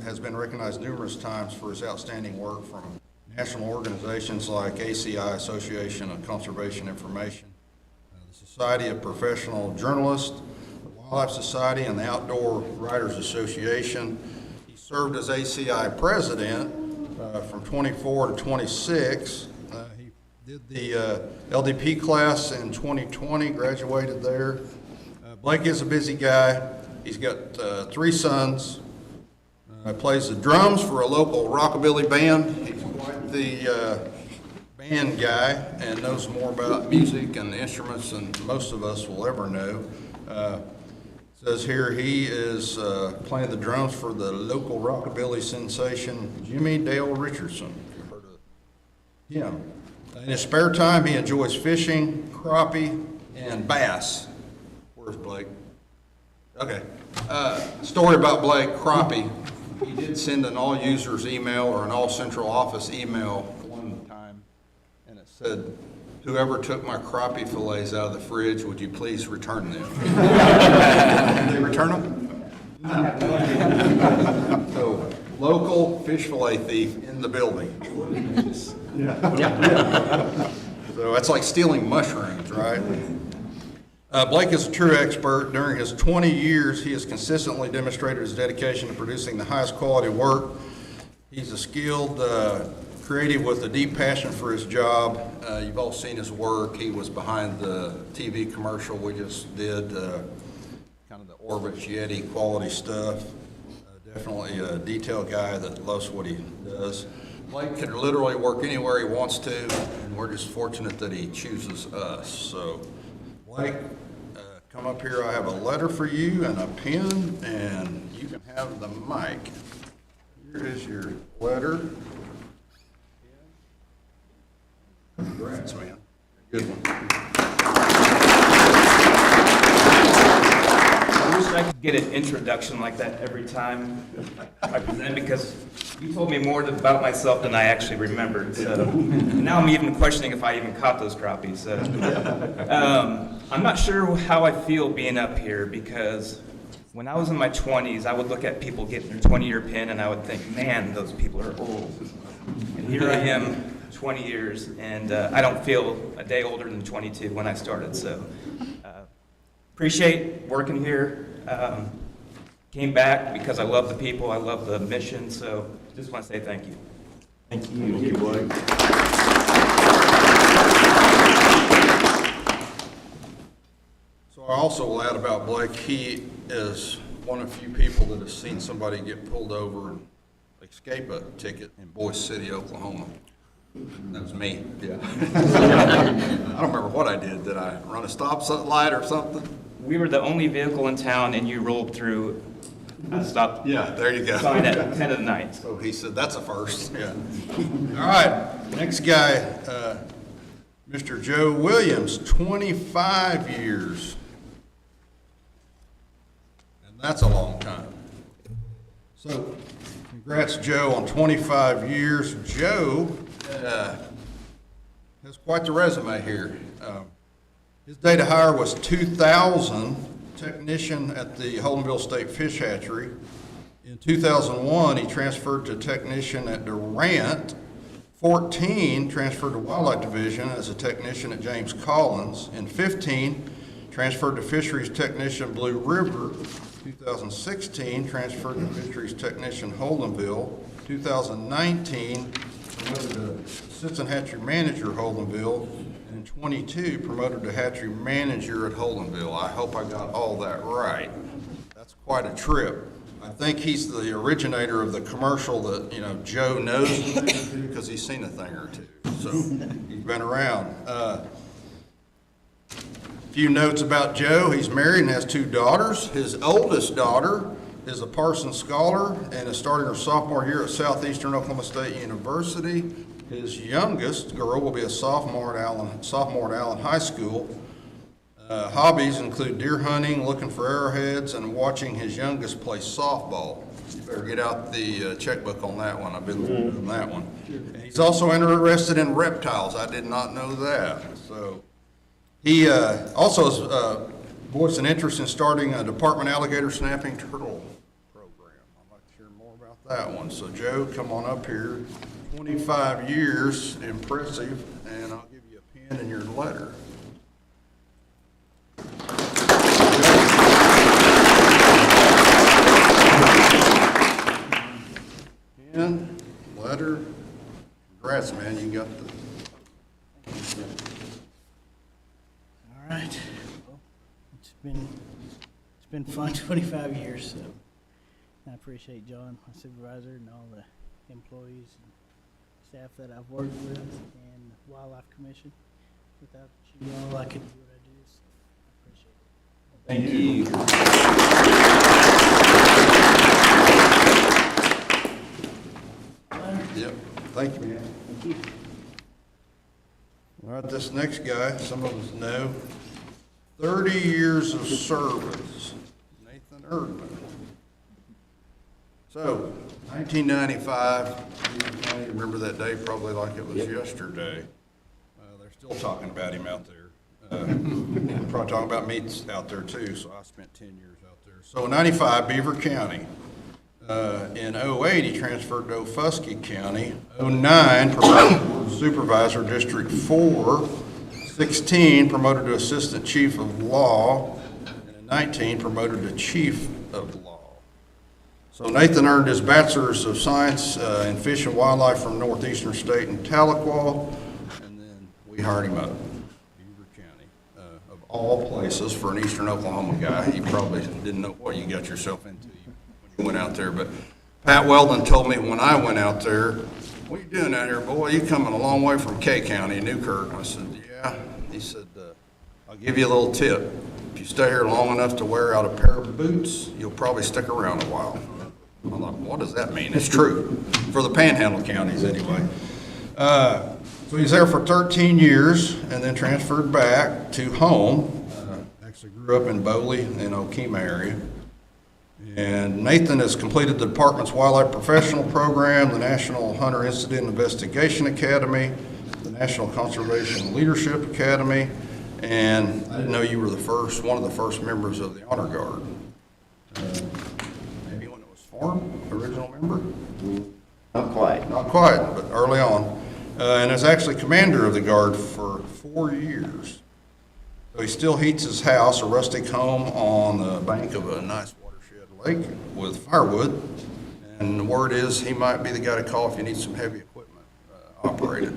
has been recognized numerous times for his outstanding work from national organizations like ACI, Association of Conservation Information, the Society of Professional Journalists, the Wildlife Society, and the Outdoor Writers Association. He served as ACI president from 24 to 26. He did the LDP class in 2020, graduated there. Blake is a busy guy. He's got 3 sons. Plays the drums for a local rockabilly band. He's quite the band guy and knows more about music and instruments than most of us will ever know. Says here he is playing the drums for the local rockabilly sensation Jimmy Dale Richardson. If you've heard of him. In his spare time, he enjoys fishing, crappie, and bass. Where's Blake? Okay. Story about Blake, crappie. He did send an all users email or an all central office email one time, and it said, "Whoever took my crappie fillets out of the fridge, would you please return them?" Did they return them? So, local fish fillet thief in the building. So that's like stealing mushrooms, right? Blake is a true expert. During his 20 years, he has consistently demonstrated his dedication to producing the highest quality work. He's a skilled, creative with a deep passion for his job. You've all seen his work. He was behind the TV commercial we just did, kind of the Orbit Yeti quality stuff. Definitely a detail guy that loves what he does. Blake can literally work anywhere he wants to, and we're just fortunate that he chooses us. So, Blake, come up here. I have a letter for you and a pen, and you can have the mic. Here is your letter. Congrats, man. Good one. I wish I could get an introduction like that every time I present, because you told me more about myself than I actually remembered. So now I'm even questioning if I even caught those crappies. So I'm not sure how I feel being up here, because when I was in my 20s, I would look at people getting their 20-year pin and I would think, man, those people are old. And here I am, 20 years, and I don't feel a day older than 22 when I started. So appreciate working here. Came back because I love the people, I love the mission, so just want to say thank you. Thank you. Thank you, Blake. So I also will add about Blake, he is one of the few people that has seen somebody get pulled over and escape a ticket in Boise City, Oklahoma. That was me. Yeah. I don't remember what I did. Did I run a stop light or something? We were the only vehicle in town, and you rolled through a stop. Yeah, there you go. Sign at 10 of the night. So he said, that's a first. Yeah. All right, next guy, Mr. Joe Williams, 25 years. And that's a long time. So congrats, Joe, on 25 years. Joe has quite the resume here. His date of hire was 2000, technician at the Holdenville State Fish Hatchery. In 2001, he transferred to technician at Durant. 14, transferred to Wildlife Division as a technician at James Collins. In 15, transferred to Fisheries technician Blue River. 2016, transferred to Fisheries technician Holdenville. 2019, promoted to assistant hatchery manager Holdenville. And 22, promoted to hatchery manager at Holdenville. I hope I got all that right. That's quite a trip. I think he's the originator of the commercial that, you know, Joe knows because he's seen a thing or two. So he's been around. A few notes about Joe. He's married and has 2 daughters. His oldest daughter is a Parsons Scholar and is starting her sophomore year at Southeastern Oklahoma State University. His youngest girl will be a sophomore at Allen High School. Hobbies include deer hunting, looking for arrowheads, and watching his youngest play softball. You better get out the checkbook on that one. I've been looking on that one. And he's also interested in reptiles. I did not know that. So he also has voiced an interest in starting a department alligator snapping turtle program. I'd like to hear more about that one. So Joe, come on up here. 25 years, impressive, and I'll give you a pen and your letter. Pen, letter, congrats, man, you got the... All right. Well, it's been fun 25 years, so I appreciate John, my supervisor, and all the employees and staff that I've worked with, and the Wildlife Commission. Without you all, I couldn't do what I do, so I appreciate it. Thank you. Yep, thank you, man. Thank you. All right, this next guy, some of us know, 30 years of service, Nathan Erdman. So, 1995, you remember that day probably like it was yesterday. They're still talking about him out there. Probably talking about me out there too, so I spent 10 years out there. So in 95, Beaver County. In 08, he transferred to Ofusky County. 09, promoted to Supervisor, District 4. 16, promoted to Assistant Chief of Law. And in 19, promoted to Chief of Law. So Nathan earned his Bachelor's of Science in Fish and Wildlife from Northeastern State in Tahlequah, and then we hired him up, Beaver County. Of all places, for an Eastern Oklahoma guy, you probably didn't know what you got yourself into when you went out there. But Pat Weldon told me when I went out there, "What are you doing out here, boy? You coming a long way from K County, Newkirk." I said, "Yeah." He said, "I'll give you a little tip. If you stay here long enough to wear out a pair of boots, you'll probably stick around a while." I'm like, what does that mean? It's true, for the Panhandle counties anyway. So he's there for 13 years and then transferred back to home. Actually grew up in Boley and Okemah area. And Nathan has completed the department's wildlife professional program, the National Hunter Incident Investigation Academy, the National Conservation Leadership Academy, and I didn't know you were one of the first members of the Honor Guard. Maybe when it was formed, original member? Not quite. Not quite, but early on. And is actually commander of the Guard for 4 years. So he still heats his house, a rustic home on the bank of a nice watershed lake with firewood. And the word is he might be the guy to call if you need some heavy equipment operated.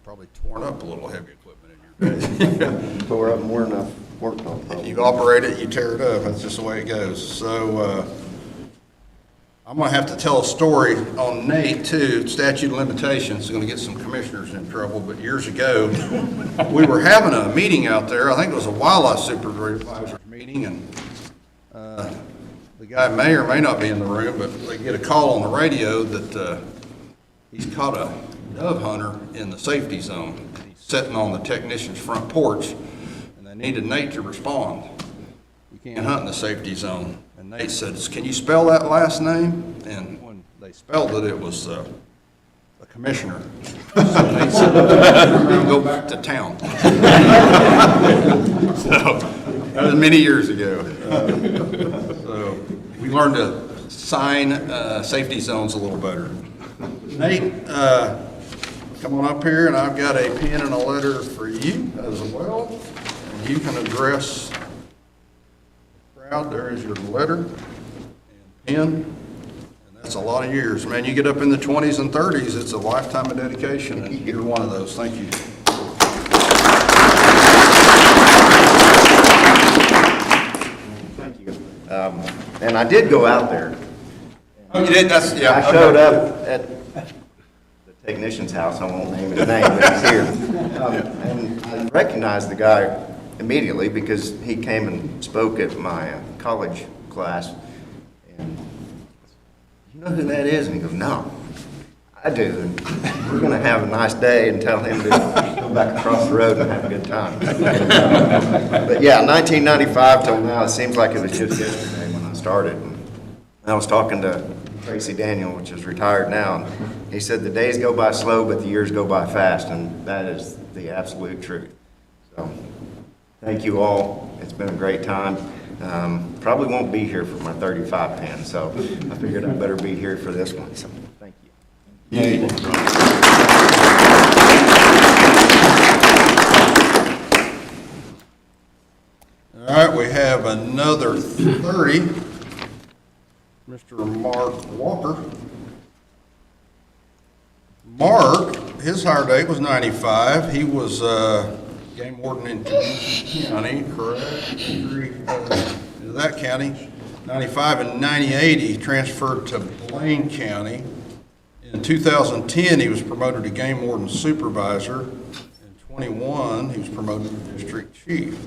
Probably torn up a little heavy equipment in your day. Tore up more than I've worked on. If you operate it, you tear it up. That's just the way it goes. So I'm going to have to tell a story on Nate, too. Statute of limitations is going to get some commissioners in trouble. But years ago, we were having a meeting out there. I think it was a wildlife supervisor's meeting. And the guy may or may not be in the room, but they get a call on the radio that he's caught a dove hunter in the safety zone. He's sitting on the technician's front porch, and they needed Nate to respond. You can't hunt in the safety zone. And Nate said, "Can you spell that last name?" And when they spelled it, it was a commissioner. So Nate said, "We're going to go back to town." So that was many years ago. So we learned to sign safety zones a little better. Nate, come on up here, and I've got a pen and a letter for you as well. And you can address the crowd. There is your letter and pen. And that's a lot of years. Man, you get up in the 20s and 30s, it's a lifetime of dedication, and you're one of those. Thank you. Thank you. And I did go out there. Oh, you did? That's, yeah. I showed up at the technician's house. I won't name his name, but he's here. And I recognized the guy immediately because he came and spoke at my college class. And you know who that is? And he goes, "No, I do. And we're going to have a nice day," and tell him to go back across the road and have a good time. But yeah, 1995 till now, it seems like it was just yesterday when I started. And I was talking to Tracy Daniel, which is retired now, and he said the days go by slow, but the years go by fast, and that is the absolute truth. So thank you all. It's been a great time. Probably won't be here for my 35 pen, so I figured I better be here for this one, so thank you. All right, we have another 30, Mr. Mark Walker. Mark, his hire date was 95. He was game warden in Cunningham County, correct? That county. 95 and 98, he transferred to Blaine County. In 2010, he was promoted to game warden supervisor. In 21, he was promoted to district chief.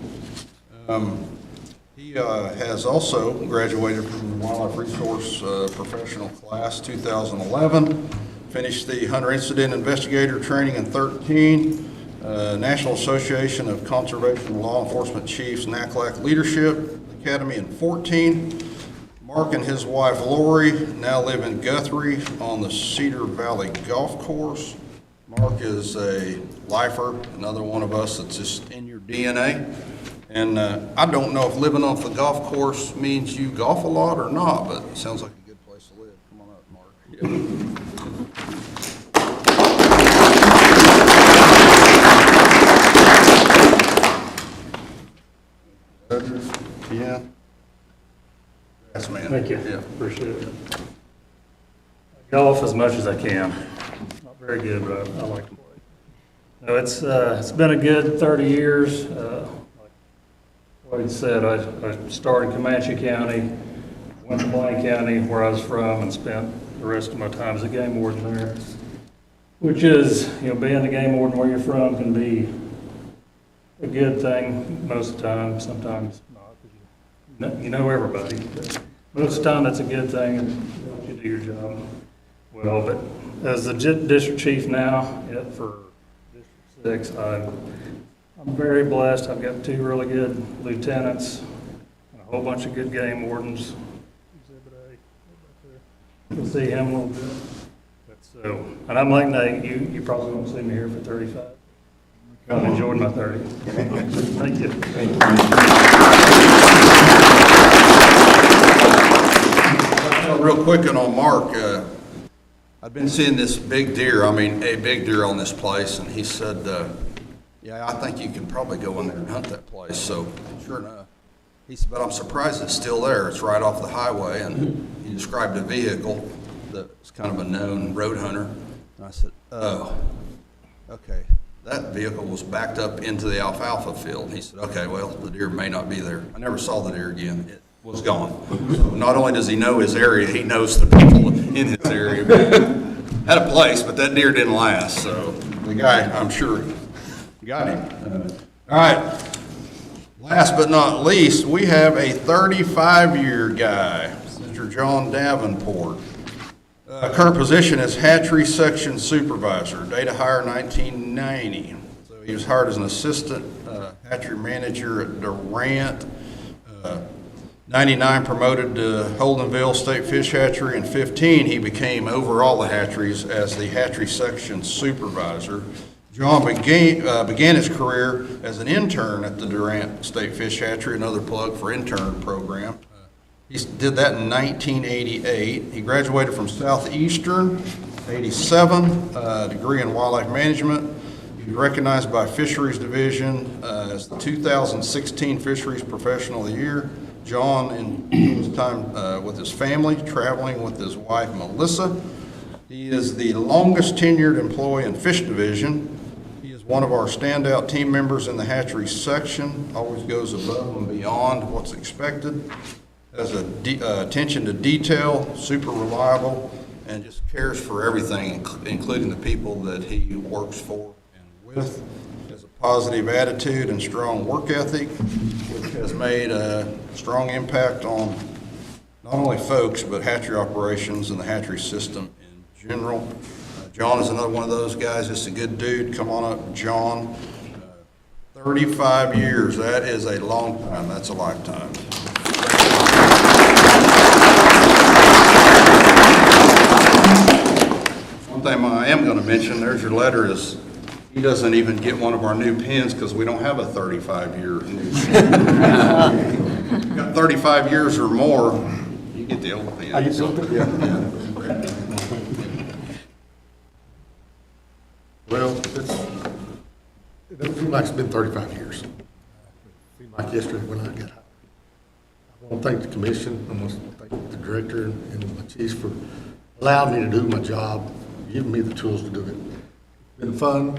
He has also graduated from the Wildlife Resource Professional Class 2011, finished the Hunter Incident Investigator training in 13, National Association of Conservation Law Enforcement Chiefs NACLAC Leadership Academy in 14. Mark and his wife Lori now live in Guthrie on the Cedar Valley Golf Course. Mark is a lifer, another one of us that's just in your DNA. And I don't know if living off the golf course means you golf a lot or not, but it sounds like a good place to live. Come on up, Mark. Yeah. Yes, man. Thank you. Yeah. Appreciate it. Golf as much as I can. Not very good, but I like to play. No, it's been a good 30 years. Like Wade said, I started in Comanche County, went to Blaine County, where I was from, and spent the rest of my time as a game warden there. Which is, being the game warden where you're from can be a good thing most of the time, sometimes not, because you know everybody. But most of the time, that's a good thing, and you do your job well. But as the district chief now for District 6, I'm very blessed. I've got 2 really good lieutenants, and a whole bunch of good game wardens. Exhibit A, right there. You'll see him a little bit. So, and I'm like Nate, you probably won't see me here for 35. I've enjoyed my 30. Thank you. Real quick on Mark, I've been seeing this big deer, a big deer on this place, and he said, yeah, I think you can probably go in there and hunt that place. So sure enough, he said, but I'm surprised it's still there. It's right off the highway, and he described a vehicle that's kind of a known road hunter. And I said, oh, okay. That vehicle was backed up into the alfalfa field. He said, okay, well, the deer may not be there. I never saw the deer again. It was gone. So not only does he know his area, he knows the people in his area. Had a place, but that deer didn't last. So the guy, I'm sure, got him. All right. Last but not least, we have a 35-year guy, Mr. John Davenport. Current position is Hatchery Section Supervisor. Date of hire 1990. So he was hired as an assistant hatchery manager at Durant. 99 promoted to Holdenville State Fish Hatchery. In 15 he became over all the hatcheries as the Hatchery Section Supervisor. John began his career as an intern at the Durant State Fish Hatchery, another plug for intern program. He did that in 1988. He graduated from Southeastern, 87, degree in wildlife management. He was recognized by Fisheries Division as the 2016 Fisheries Professional of the Year. John enjoyed his time with his family, traveling with his wife, Melissa. He is the longest tenured employee in Fish Division. He is one of our standout team members in the hatchery section, always goes above and beyond what's expected, has attention to detail, super reliable, and just cares for everything, including the people that he works for and with. Has a positive attitude and strong work ethic, which has made a strong impact on not only folks, but hatchery operations and the hatchery system in general. John is another one of those guys, just a good dude. Come on up, John. 35 years, that is a long time. That's a lifetime. One thing I am going to mention, there's your letter, is he doesn't even get one of our new pens because we don't have a 35-year new pen. got 35 years or more, you get the old pen. I get the old pen. Well, it doesn't seem like it's been 35 years. It seemed like yesterday when I got hired. I want to thank the commission, I want to thank the director and my chiefs for allowing me to do my job, giving me the tools to do it. It's been fun.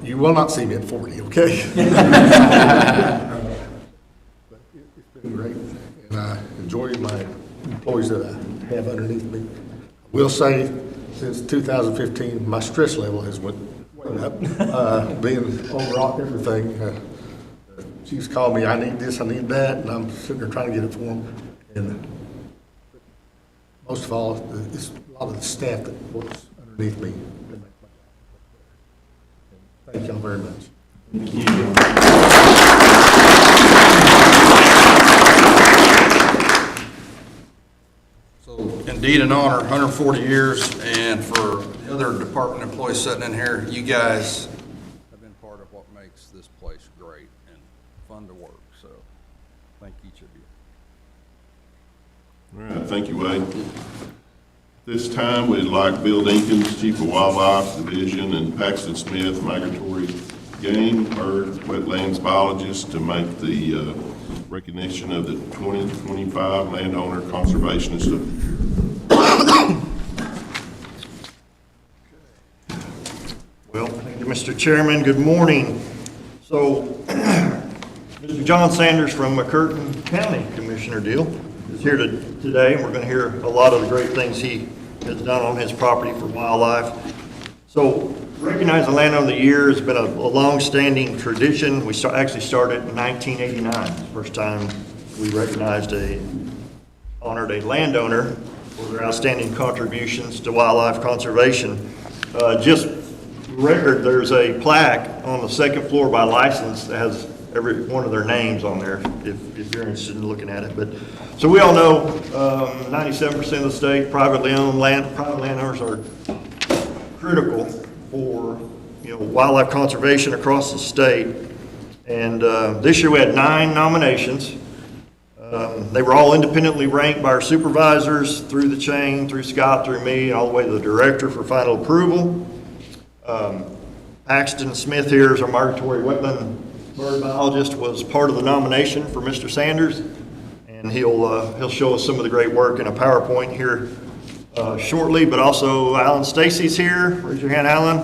You will not see me at 40, okay? But it's been great, and I enjoy my employees that I have underneath me. I will say, since 2015, my stress level has went up, being over everything. Chiefs call me, I need this, I need that, and I'm sitting there trying to get it for them. And most of all, it's a lot of the staff that works underneath me. Thank y'all very much. So indeed an honor, 140 years, and for the other department employees sitting in here, you guys have been part of what makes this place great and fun to work, so thank each of you. All right, thank you, Wade. This time, we'd like Bill Dinkines, Chief of Wildlife Division, and Paxton Smith, Migratory Game, Bird, Wetlands Biologist, to make the recognition of the 2025 Landowner Conservationist of the Year. Well, thank you, Mr. Chairman. Good morning. So, Mr. John Sanders from McCurtain County Commissioner Deal is here today, and we're going to hear a lot of the great things he has done on his property for wildlife. So, recognizing the Landowner of the Year has been a long-standing tradition. We actually started in 1989, first time we honored a landowner for their outstanding contributions to wildlife conservation. Just record, there's a plaque on the second floor by license that has every one of their names on there, if you're interested in looking at it. But so we all know 97% of the state privately owned land. Private landowners are critical for wildlife conservation across the state. And this year we had 9 nominations. They were all independently ranked by our supervisors through the chain, through Scott, through me, all the way to the director for final approval. Paxton Smith here is our migratory wetland bird biologist, was part of the nomination for Mr. Sanders, and he'll show us some of the great work in a PowerPoint here shortly. But also Alan Stacy's here. Raise your hand, Alan.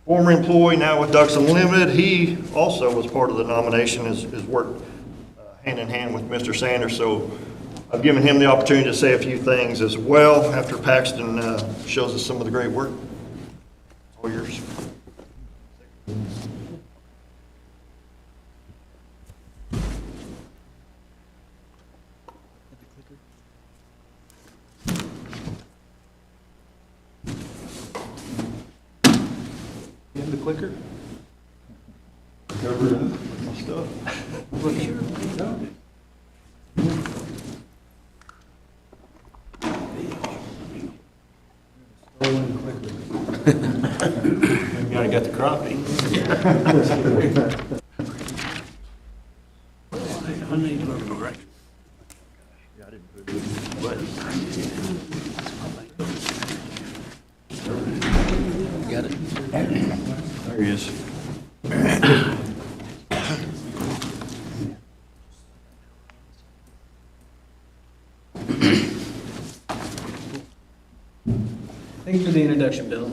Former employee, now with Ducks Unlimited. He also was part of the nomination, has worked hand in hand with Mr. Sanders. So I've given him the opportunity to say a few things as well after Paxton shows us some of the great work. All yours. You have the clicker? Cover my stuff. Maybe I got the crappie. I need to look right. Got it. There he is. Thanks for the introduction, Bill.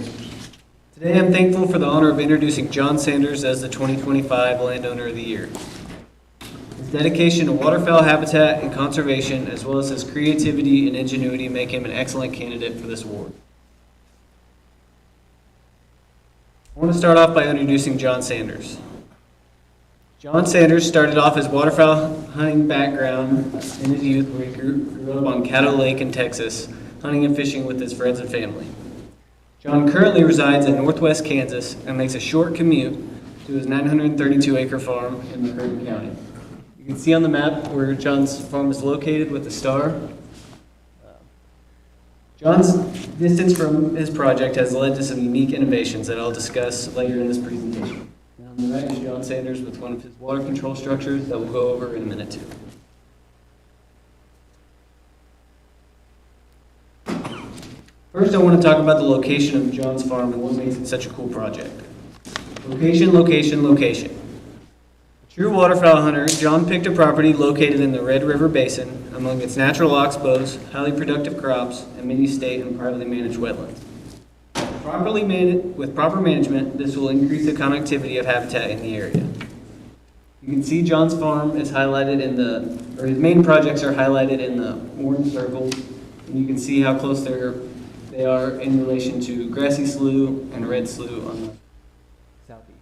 Today I'm thankful for the honor of introducing John Sanders as the 2025 Landowner of the Year. His dedication to waterfowl habitat and conservation, as well as his creativity and ingenuity, make him an excellent candidate for this award. I want to start off by introducing John Sanders. John Sanders started off his waterfowl hunting background in his youth, where he grew up on Caddo Lake in Texas, hunting and fishing with his friends and family. John currently resides in northwest Kansas and makes a short commute to his 932-acre farm in McCurtain County. You can see on the map where John's farm is located with the star. John's distance from his project has led to some unique innovations that I'll discuss later in this presentation. On the right is John Sanders with one of his water control structures that we'll go over in a minute too. First, I want to talk about the location of John's farm and what makes it such a cool project. Location, location, location. A true waterfowl hunter, John picked a property located in the Red River Basin among its natural oxbows, highly productive crops, and many state and privately managed wetlands. With proper management, this will increase the connectivity of habitat in the area. You can see John's farm is highlighted his main projects are highlighted in the orange circles, and you can see how close they are in relation to Grassy Slough and Red Slough on the southeast.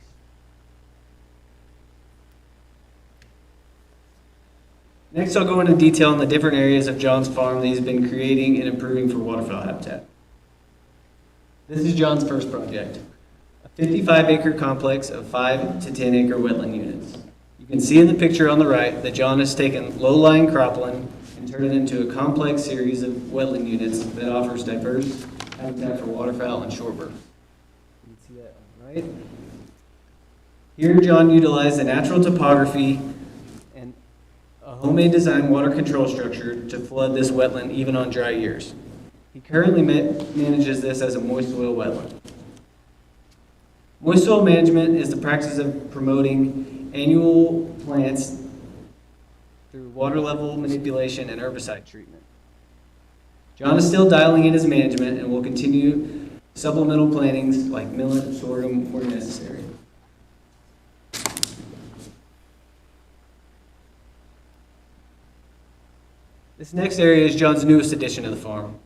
Next, I'll go into detail on the different areas of John's farm that he's been creating and improving for waterfowl habitat. This is John's first project, a 55-acre complex of 5 to 10-acre wetland units. You can see in the picture on the right that John has taken low-lying cropland and turned it into a complex series of wetland units that offers diverse habitat for waterfowl and shorebirds. You can see that on the right. Here, John utilized the natural topography and a homemade design water control structure to flood this wetland even on dry years. He currently manages this as a moist soil wetland. Moist soil management is the practice of promoting annual plants through water level manipulation and herbicide treatment. John is still dialing in his management and will continue supplemental plantings like millet, sorghum where necessary. This next area is John's newest addition to the farm.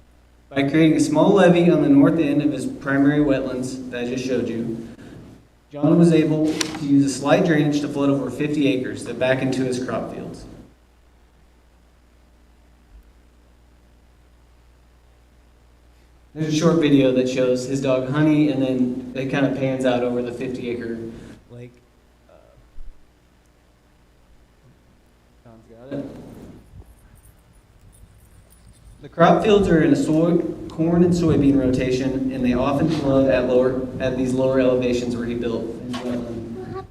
By creating a small levee on the north end of his primary wetlands that I just showed you, John was able to use a slight drainage to flood over 50 acres that back into his crop fields. There's a short video that shows his dog Honey, and then it kind of pans out over the 50-acre lake. John's got it. The crop fields are in a corn and soybean rotation, and they often flood at these lower elevations where he built his wetland.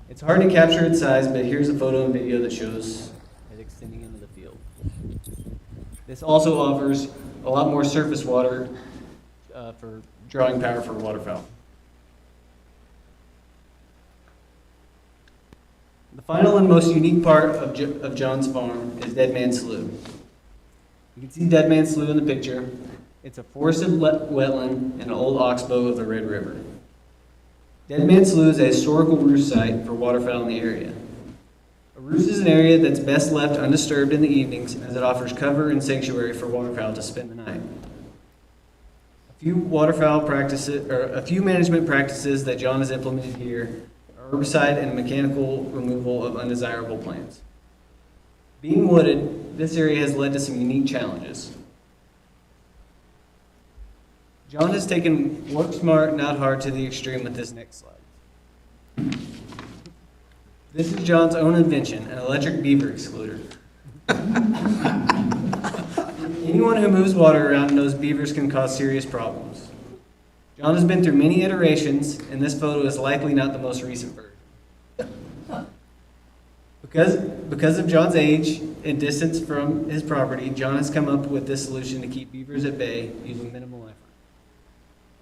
It's hard to capture its size, but here's a photo and video that shows it extending into the field. This also offers a lot more surface water for drawing power for waterfowl. The final and most unique part of John's farm is Dead Man Slough. You can see Dead Man Slough in the picture. It's a forested wetland and an old oxbow of the Red River. Dead Man Slough is a historical roost site for waterfowl in the area. A roost is an area that's best left undisturbed in the evenings as it offers cover and sanctuary for waterfowl to spend the night. A few management practices that John has implemented here are herbicide and mechanical removal of undesirable plants. Being wooded, this area has led to some unique challenges. John has taken work smart, not hard to the extreme with this next slide. This is John's own invention, an electric beaver excluder. Anyone who moves water around knows beavers can cause serious problems. John has been through many iterations, and this photo is likely not the most recent version. Because of John's age and distance from his property, John has come up with this solution to keep beavers at bay using minimal effort.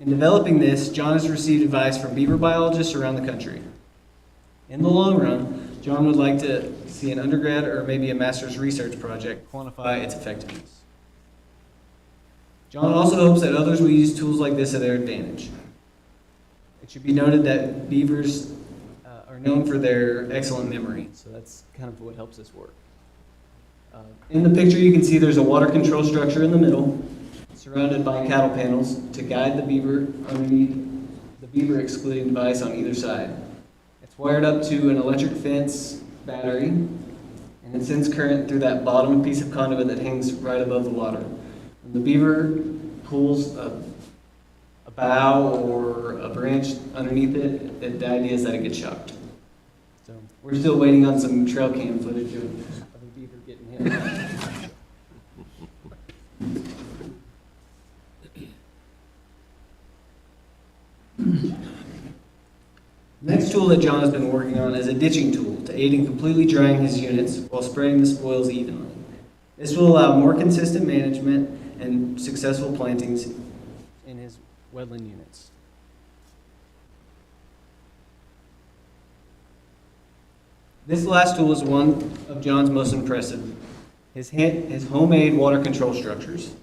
In developing this, John has received advice from beaver biologists around the country. In the long run, John would like to see an undergrad or maybe a master's research project quantify its effectiveness. John also hopes that others will use tools like this to their advantage. It should be noted that beavers are known for their excellent memory, so that's kind of what helps this work. In the picture, you can see there's a water control structure in the middle, surrounded by cattle panels to guide the beaver underneath the beaver excluding device on either side. It's wired up to an electric fence battery, and it sends current through that bottom piece of conduit that hangs right above the water. When the beaver pulls a bough or a branch underneath it, the idea is that it gets shocked. So we're still waiting on some trail cam footage of a beaver getting hit. The next tool that John has been working on is a ditching tool to aid in completely drying his units while spreading the spoils evenly. This will allow more consistent management and successful plantings in his wetland units. This last tool is one of John's most impressive, his homemade water control structures.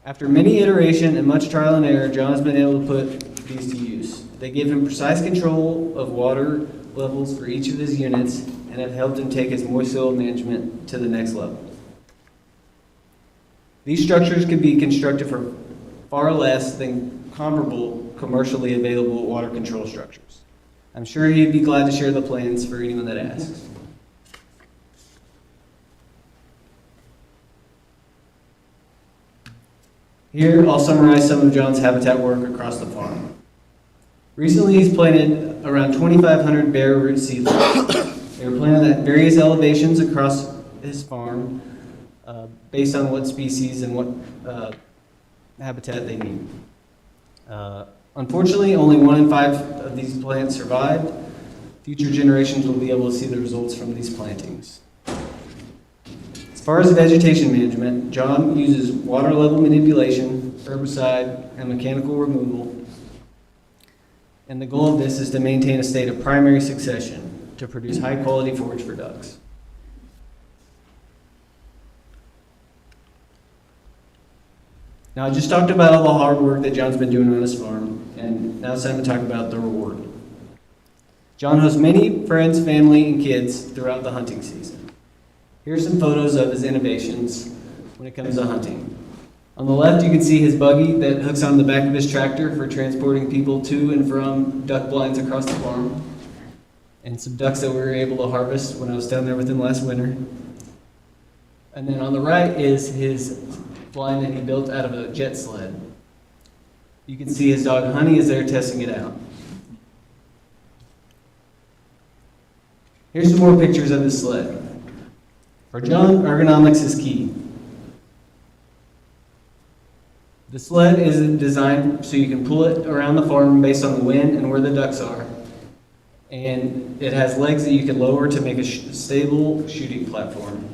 After many iteration and much trial and error, John has been able to put these to use. They give him precise control of water levels for each of his units and have helped him take his moist soil management to the next level. These structures can be constructed for far less than comparable commercially available water control structures. I'm sure he'd be glad to share the plans for anyone that asks. Here, I'll summarize some of John's habitat work across the farm. Recently, he's planted around 2,500 bare root seedlings. They were planted at various elevations across his farm based on what species and what habitat they need. Unfortunately, only 1 in 5 of these plants survived. Future generations will be able to see the results from these plantings. As far as vegetation management, John uses water level manipulation, herbicide, and mechanical removal. And the goal of this is to maintain a state of primary succession to produce high quality forage for ducks. Now, I just talked about all the hard work that John's been doing on his farm, and now it's time to talk about the reward. John hosts many friends, family, and kids throughout the hunting season. Here's some photos of his innovations when it comes to hunting. On the left, you can see his buggy that hooks on the back of his tractor for transporting people to and from duck blinds across the farm, and some ducks that we were able to harvest when I was down there with him last winter. And then on the right is his blind that he built out of a jet sled. You can see his dog Honey is there testing it out. Here's some more pictures of his sled. For John, ergonomics is key. The sled is designed so you can pull it around the farm based on the wind and where the ducks are. And it has legs that you can lower to make a stable shooting platform.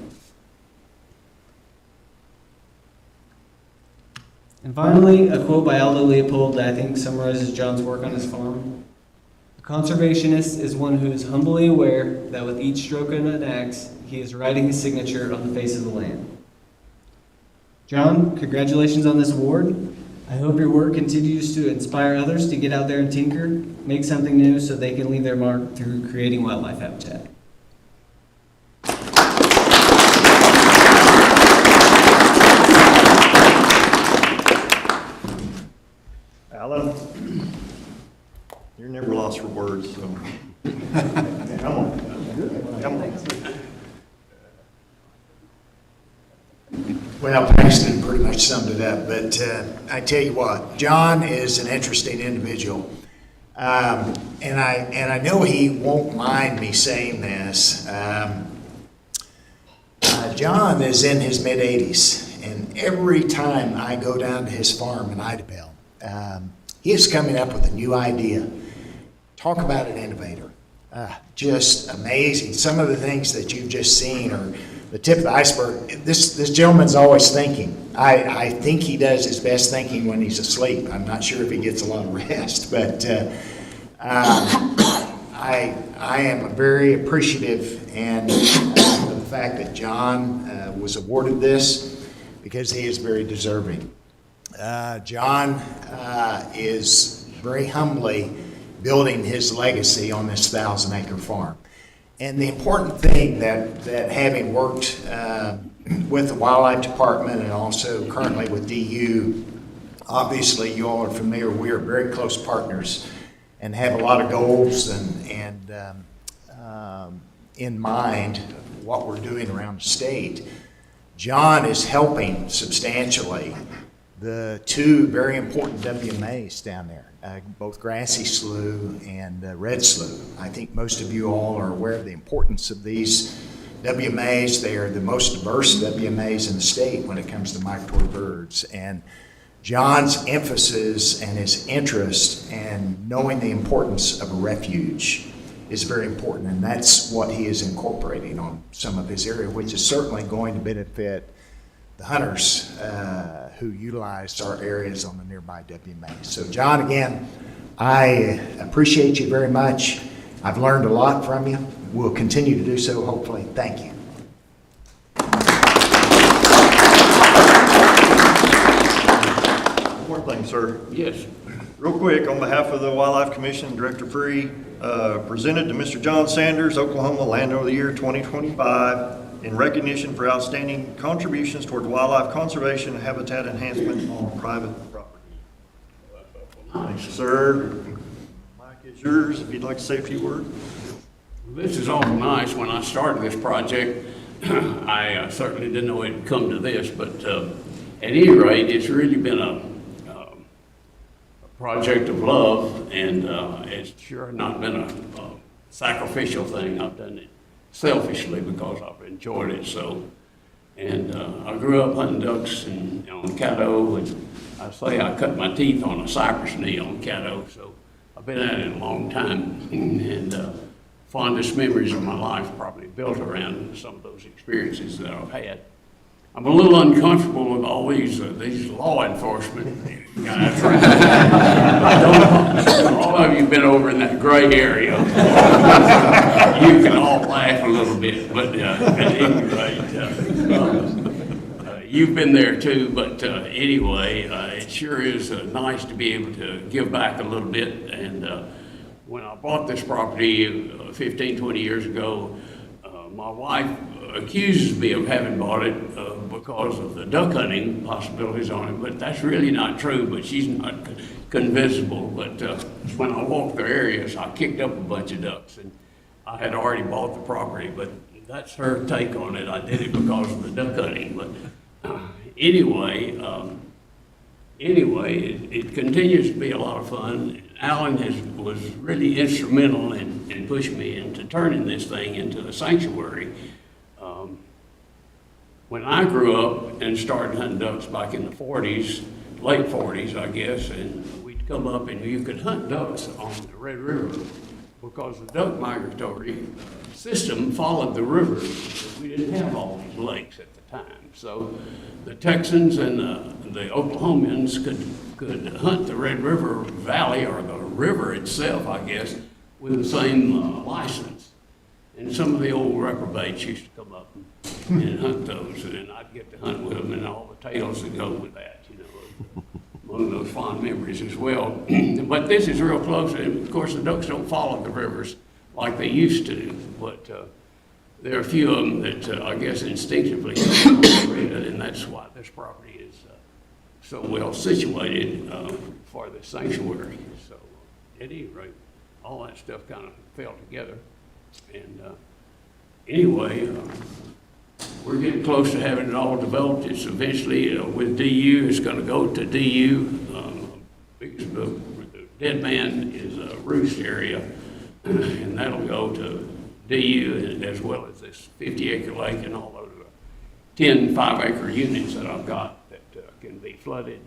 And finally, a quote by Aldo Leopold that I think summarizes John's work on his farm. A conservationist is one who is humbly aware that with each stroke of an axe, he is writing his signature on the face of the land. John, congratulations on this award. I hope your work continues to inspire others to get out there and tinker, make something new so they can leave their mark through creating wildlife habitat. Alan, you're never lost for words, so. Come on. Come on. Well, Paxton pretty much summed it up, but I tell you what, John is an interesting individual. And I know he won't mind me saying this. John is in his mid-80s, and every time I go down to his farm in Idabel, he is coming up with a new idea. Talk about an innovator. Just amazing. Some of the things that you've just seen are the tip of the iceberg. This gentleman's always thinking. I think he does his best thinking when he's asleep. I'm not sure if he gets a lot of rest, but I am very appreciative of the fact that John was awarded this because he is very deserving. John is very humbly building his legacy on this 1,000-acre farm. And the important thing that having worked with the Wildlife Department and also currently with DU, obviously you all are familiar, we are very close partners and have a lot of goals and in mind what we're doing around the state. John is helping substantially the two very important WMAs down there, both Grassy Slough and Red Slough. I think most of you all are aware of the importance of these WMAs. They are the most diverse WMAs in the state when it comes to migratory birds. And John's emphasis and his interest and knowing the importance of a refuge is very important, and that's what he is incorporating on some of his area, which is certainly going to benefit the hunters who utilize our areas on the nearby WMA. So John, again, I appreciate you very much. I've learned a lot from you. We'll continue to do so, hopefully. Thank you. One more thing, sir. Yes. Real quick, on behalf of the Wildlife Commission, Director Free, presented to Mr. John Sanders, Oklahoma Landowner of the Year 2025, in recognition for outstanding contributions toward wildlife conservation and habitat enhancement on private property. Thanks, sir. Mike is yours, if you'd like to say a few words. This is all nice. When I started this project, I certainly didn't know it'd come to this, but at any rate, it's really been a project of love, and it's sure not been a sacrificial thing. I've done it selfishly because I've enjoyed it so. And I grew up hunting ducks and on caddo, and I say I cut my teeth on a cypress knee on caddo, so I've been at it a long time. And fondest memories of my life probably built around some of those experiences that I've had. I'm a little uncomfortable with all these law enforcement guys. All of you have been over in that gray area. You can all laugh a little bit, but at any rate, you've been there too. But anyway, it sure is nice to be able to give back a little bit. And when I bought this property 15, 20 years ago, my wife accuses me of having bought it because of the duck hunting possibilities on it, but that's really not true, but she's not convincible. But when I walked the areas, I kicked up a bunch of ducks, and I had already bought the property, but that's her take on it. I did it because of the duck hunting. But anyway, it continues to be a lot of fun. Alan was really instrumental in pushing me into turning this thing into a sanctuary. When I grew up and started hunting ducks back in the 40s, late 40s, I guess, and we'd come up and you could hunt ducks on the Red River because the duck migratory system followed the river. We didn't have all these lakes at the time. So the Texans and the Oklahomans could hunt the Red River Valley, or the river itself, I guess, with the same license. And some of the old reprobates used to come up and hunt those, and then I'd get to hunt with them and all the tales that go with that, you know, among those fond memories as well. But this is real close, and of course the ducks don't follow the rivers like they used to, but there are a few of them that I guess instinctively and that's why this property is so well situated for the sanctuary. So at any rate, all that stuff kind of fell together. And anyway, we're getting close to having it all developed. It's eventually, with DU, it's going to go to DU. The Dead Man is a roost area, and that'll go to DU, as well as this 50-acre lake and all those 10 5-acre units that I've got that can be flooded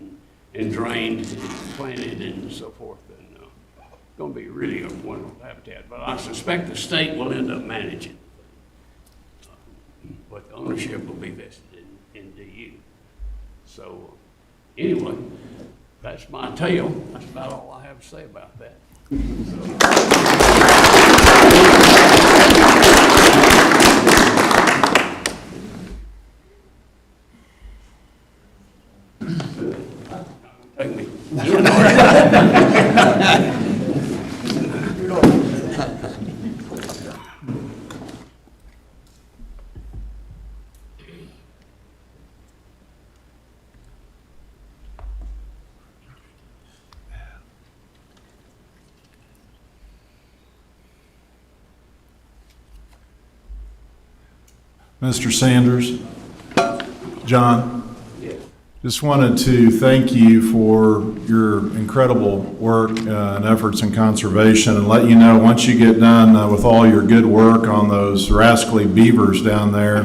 and drained and planted and so forth. And it's going to be really a wonderful habitat. But I suspect the state will end up managing. But the ownership will be vested in DU. So anyway, that's my tale. That's about all I have to say about that. Take me. Mr. Sanders, John, just wanted to thank you for your incredible work and efforts in conservation, and let you know once you get done with all your good work on those rascally beavers down there,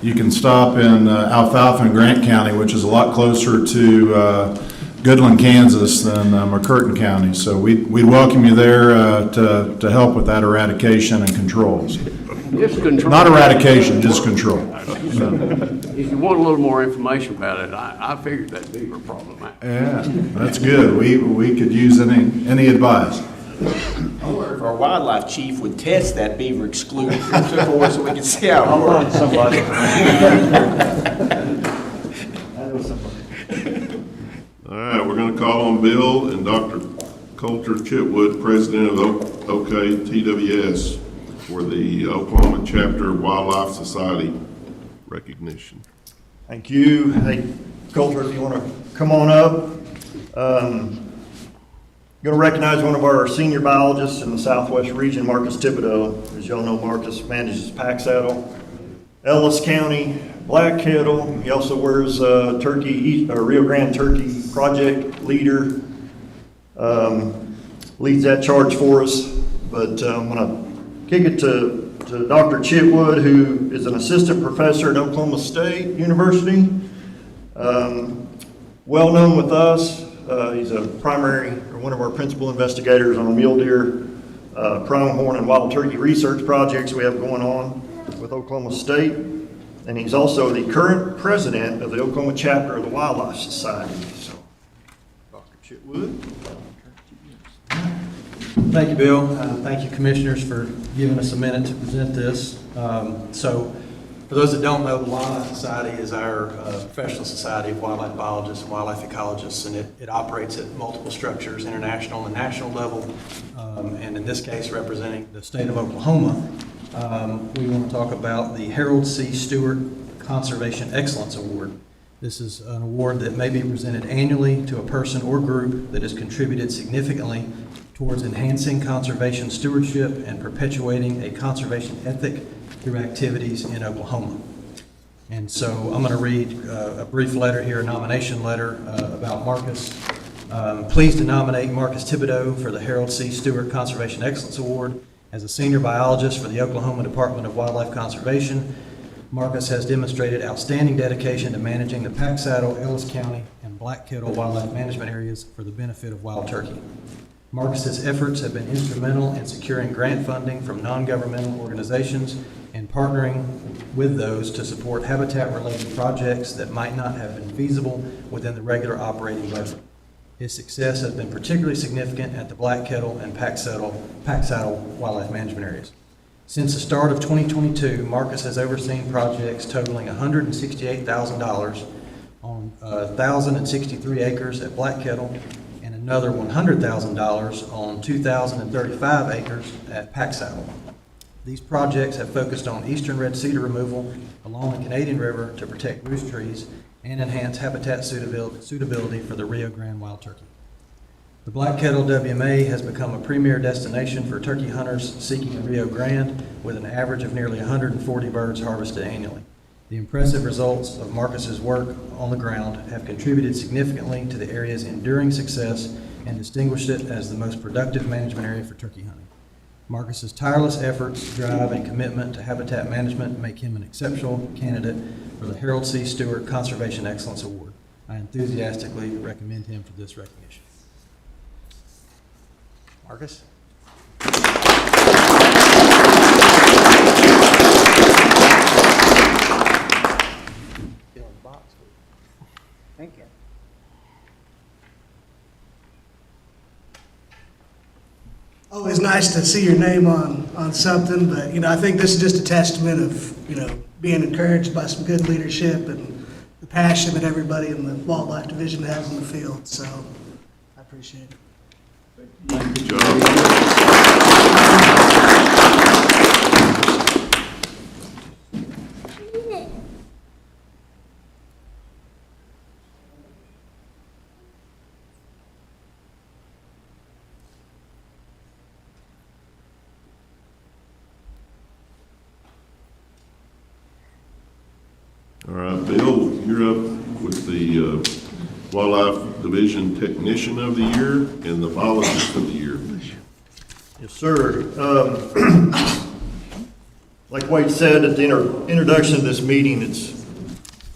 you can stop in Alfalfa and Grant County, which is a lot closer to Goodland, Kansas than McCurtain County. So we'd welcome you there to help with that eradication and controls. Just control. Not eradication, just control. If you want a little more information about it, I figured that beaver problem out. Yeah, that's good. We could use any advice. I wonder if our wildlife chief would test that beaver exclusion for us so we can see how it works. Somebody. All right, we're going to call on Bill and Dr. Coulter Chitwood, president of OKTWS, for the Oklahoma Chapter Wildlife Society recognition. Thank you. Hey, Coulter, if you want to come on up. Going to recognize one of our senior biologists in the Southwest region, Marcus Thibodeau. As y'all know, Marcus manages Paxton, Ellis County, Black Kettle. He also wears Rio Grande Turkey project leader. Leads that charge for us. But I'm going to kick it to Dr. Chitwood, who is an assistant professor at Oklahoma State University. Well known with us. He's a one of our principal investigators on mule deer, pronghorn, and wild turkey research projects we have going on with Oklahoma State. And he's also the current president of the Oklahoma chapter of the Wildlife Society. So, Dr. Chitwood. Thank you, Bill. Thank you, commissioners, for giving us a minute to present this. For those that don't know, the Wildlife Society is our professional society of wildlife biologists and wildlife ecologists, and it operates at multiple structures, international and national level, and in this case, representing the state of Oklahoma. We want to talk about the Harold C. Stewart Conservation Excellence Award. This is an award that may be presented annually to a person or group that has contributed significantly towards enhancing conservation stewardship and perpetuating a conservation ethic through activities in Oklahoma. And so I'm going to read a brief letter here, a nomination letter about Marcus. Pleased to nominate Marcus Thibodeau for the Harold C. Stewart Conservation Excellence Award. As a senior biologist for the Oklahoma Department of Wildlife Conservation, Marcus has demonstrated outstanding dedication to managing the Pack Saddle, Ellis County, and Black Kettle wildlife management areas for the benefit of wild turkey. Marcus's efforts have been instrumental in securing grant funding from non-governmental organizations and partnering with those to support habitat-related projects that might not have been feasible within the regular operating budget. His success has been particularly significant at the Black Kettle and Pack Saddle wildlife management areas. Since the start of 2022, Marcus has overseen projects totaling $168,000 on 1,063 acres at Black Kettle and another $100,000 on 2,035 acres at Pack Saddle. These projects have focused on eastern red cedar removal along the Canadian River to protect roost trees and enhance habitat suitability for the Rio Grande wild turkey. The Black Kettle WMA has become a premier destination for turkey hunters seeking the Rio Grande, with an average of nearly 140 birds harvested annually. The impressive results of Marcus's work on the ground have contributed significantly to the area's enduring success and distinguished it as the most productive management area for turkey hunting. Marcus's tireless efforts, drive, and commitment to habitat management make him an exceptional candidate for the Harold C. Stewart Conservation Excellence Award. I enthusiastically recommend him for this recognition. Marcus? Thank you. Always nice to see your name on something, but, I think this is just a testament of, being encouraged by some good leadership and the passion that everybody in the wildlife division has in the field, so I appreciate it. Good job. All right, Bill, you're up with the Wildlife Division Technician of the Year and the Biologist of the Year. Yes, sir. Like Wade said at the introduction of this meeting, it's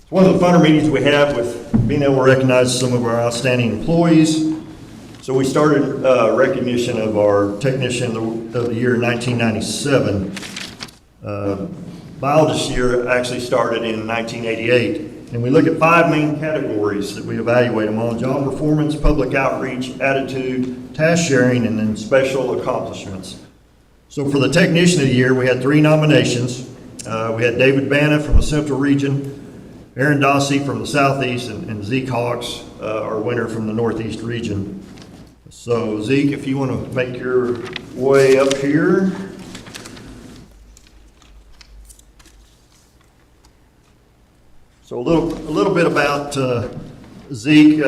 It's one of the funner meetings we have with being able to recognize some of our outstanding employees. So we started recognition of our technician of the year 1997. Biologist year actually started in 1988. And we look at 5 main categories that we evaluate them on: job performance, public outreach, attitude, task sharing, and then special accomplishments. So for the technician of the year, we had 3 nominations. We had David Banna from the Central Region, Aaron Dossie from the Southeast, and Zeke Hawks, our winner from the Northeast Region. So Zeke, if you want to make your way up here. So a little bit about Zeke.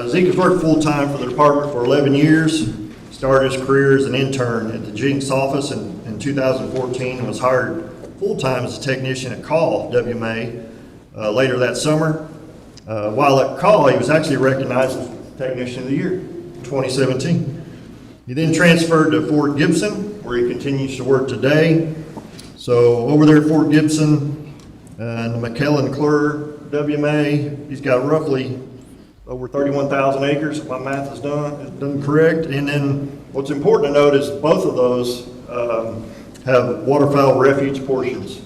Zeke has worked full-time for the department for 11 years. Started his career as an intern at the Jinx office in 2014 and was hired full-time as a technician at Call WMA later that summer. While at Call, he was actually recognized as Technician of the Year in 2017. He then transferred to Fort Gibson, where he continues to work today. So over there at Fort Gibson and the McKellen Clur WMA, he's got roughly over 31,000 acres, if my math is done correct. And then what's important to note is both of those have waterfowl refuge portions.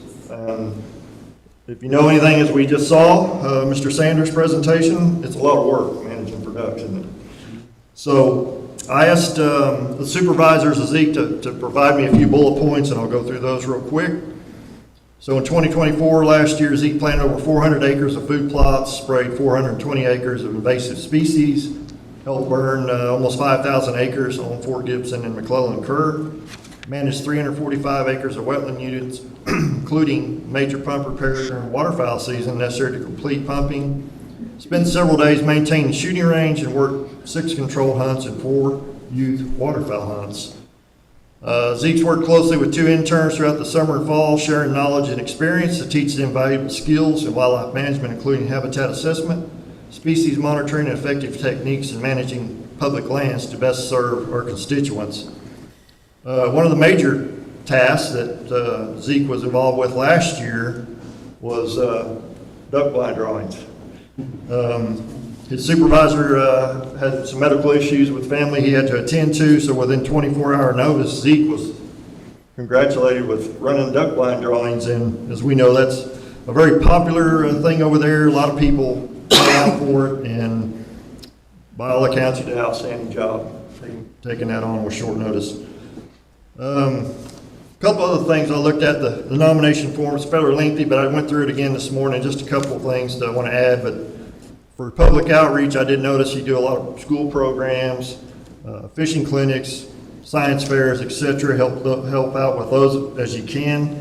If you know anything, as we just saw, Mr. Sanders' presentation, it's a lot of work managing production. So I asked the supervisors of Zeke to provide me a few bullet points, and I'll go through those real quick. So in 2024, last year, Zeke planted over 400 acres of food plots, sprayed 420 acres of invasive species, helped burn almost 5,000 acres on Fort Gibson and McClellan Kerr, managed 345 acres of wetland units, including major pump repair during waterfowl season necessary to complete pumping, spent several days maintaining the shooting range, and worked 6 control hunts and 4 youth waterfowl hunts. Zeke's worked closely with 2 interns throughout the summer and fall, sharing knowledge and experience to teach them valuable skills in wildlife management, including habitat assessment, species monitoring, and effective techniques in managing public lands to best serve our constituents. One of the major tasks that Zeke was involved with last year was duck blind drawings. His supervisor had some medical issues with family he had to attend to, so within 24-hour notice, Zeke was congratulated with running duck blind drawings, and as we know, that's a very popular thing over there. A lot of people pay out for it, and by all accounts, he did an outstanding job taking that on with short notice. A couple other things I looked at. The nomination form is fairly lengthy, but I went through it again this morning. Just a couple of things that I want to add, but for public outreach, I did notice you do a lot of school programs, fishing clinics, science fairs, etc. Help out with those as you can.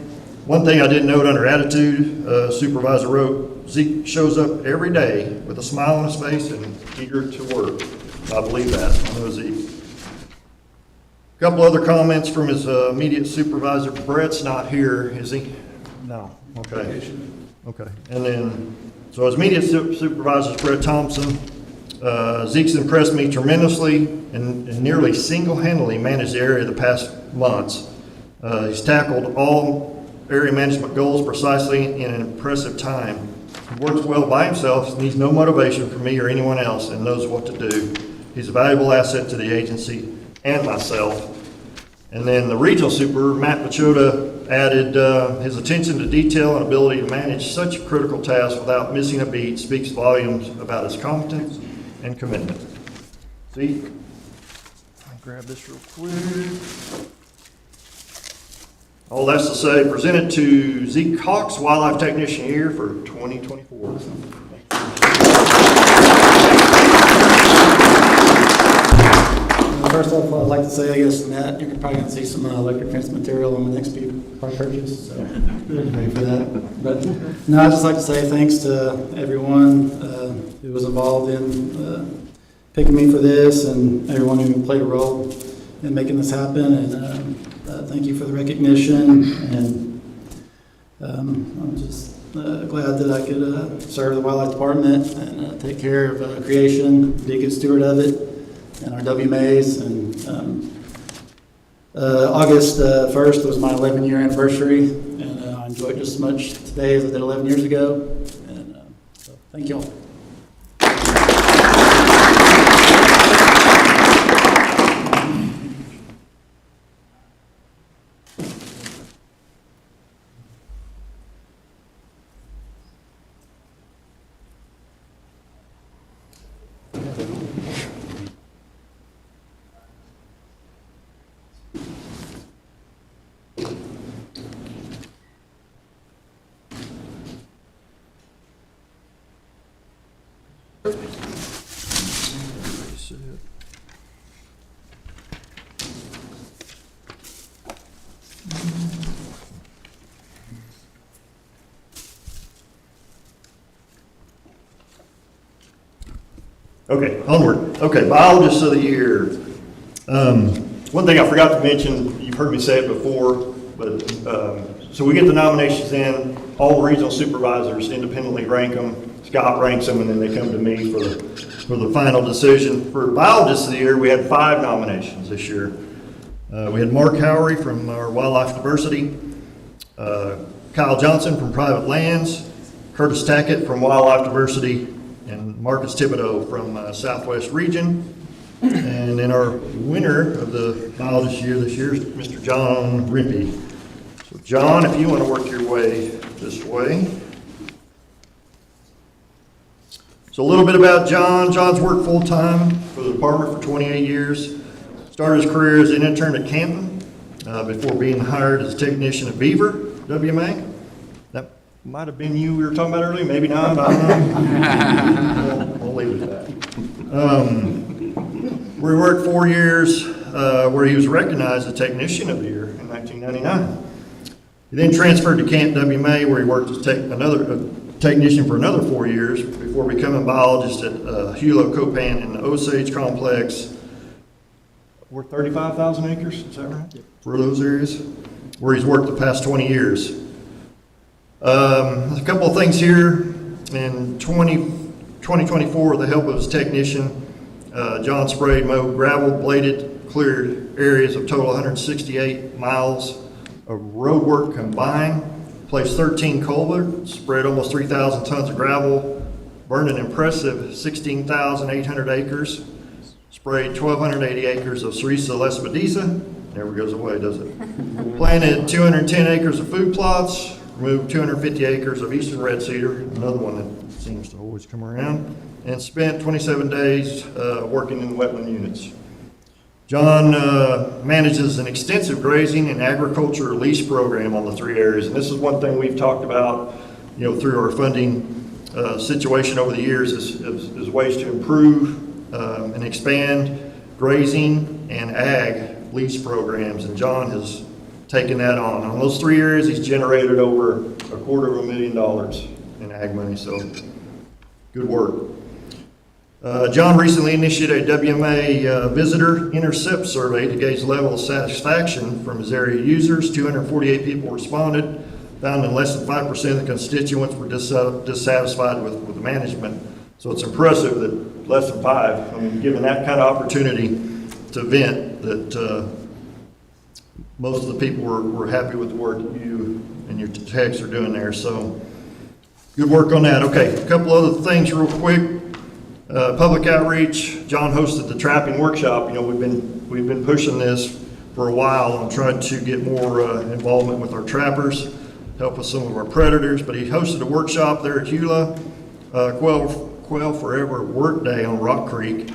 One thing I did note under attitude, supervisor wrote, Zeke shows up every day with a smile on his face and eager to work. I believe that. I know Zeke. A couple other comments from his immediate supervisor. Brett's not here, is he? No. Okay. Okay. And then, so his immediate supervisor is Brett Thompson. Zeke's impressed me tremendously and nearly single-handedly managed the area the past months. He's tackled all area management goals precisely in an impressive time. He works well by himself, needs no motivation from me or anyone else, and knows what to do. He's a valuable asset to the agency and myself. And then the regional super, Matt Pachota, added his attention to detail and ability to manage such a critical task without missing a beat speaks volumes about his competence and commitment. Zeke, I'll grab this real quick. All that's to say, presented to Zeke Hawks, Wildlife Technician here for 2024. First off, I'd like to say, I guess, Matt, you're probably going to see some electric fence material on the next few purchases, so ready for that. But no, I'd just like to say thanks to everyone who was involved in picking me for this and everyone who played a role in making this happen. And thank you for the recognition. And I'm just glad that I could serve the Wildlife Department and take care of creation, be a good steward of it, and our WMAs. And August 1st was my 11-year anniversary, and I enjoyed just as much today as I did 11 years ago. And so Thank you all. Okay, onward. Okay, biologist of the year. One thing I forgot to mention, you've heard me say it before, but, so we get the nominations in, all the regional supervisors independently rank them, Scott ranks them, and then they come to me for the final decision. For biologist of the year, we had 5 nominations this year. We had Mark Howery from our wildlife diversity, Kyle Johnson from private lands, Curtis Tackett from wildlife diversity, and Marcus Thibodeau from Southwest Region. And then our winner of the biologist year this year is Mr. John Rimpey. So John, if you want to work your way this way. So a little bit about John. John's worked full-time for the department for 28 years. Started his career as an intern at Canton before being hired as a technician at Beaver, WMA. That might have been you we were talking about earlier, maybe not, I don't know. We'll leave it at that. Where he worked 4 years, where he was recognized as Technician of the Year in 1999. He then transferred to Camp WMA, where he worked as a technician for another 4 years before becoming a biologist at Hewlett Copan in the Osage Complex. We're 35,000 acres, is that right? Yep. For those areas, where he's worked the past 20 years. A couple of things here. In 2024, with the help of his technician, John sprayed, mowed, gravel, bladed, cleared areas of total 168 miles of road work combined, placed 13 culverts, spread almost 3,000 tons of gravel, burned an impressive 16,800 acres, sprayed 1,280 acres of Cerisa lespedeza, never goes away, does it? Planted 210 acres of food plots, removed 250 acres of eastern red cedar, another one that seems to always come around, and spent 27 days working in wetland units. John manages an extensive grazing and agriculture lease program on the 3 areas, and this is one thing we've talked about, through our funding situation over the years is ways to improve and expand grazing and ag lease programs, and John has taken that on. On those 3 areas, he's generated over $250,000 in ag money, so good work. John recently initiated a WMA visitor intercept survey to gauge the level of satisfaction from his area users. 248 people responded, found that less than 5% of the constituents were dissatisfied with the management. So it's impressive that less than 5, I mean, given that kind of opportunity to vent, that most of the people were happy with the work that you and your techs are doing there. So good work on that. Okay, a couple other things real quick. Public outreach. John hosted the trapping workshop. We've been pushing this for a while on trying to get more involvement with our trappers, help with some of our predators. But he hosted a workshop there at Hewlett, Quail Forever Work Day on Rock Creek.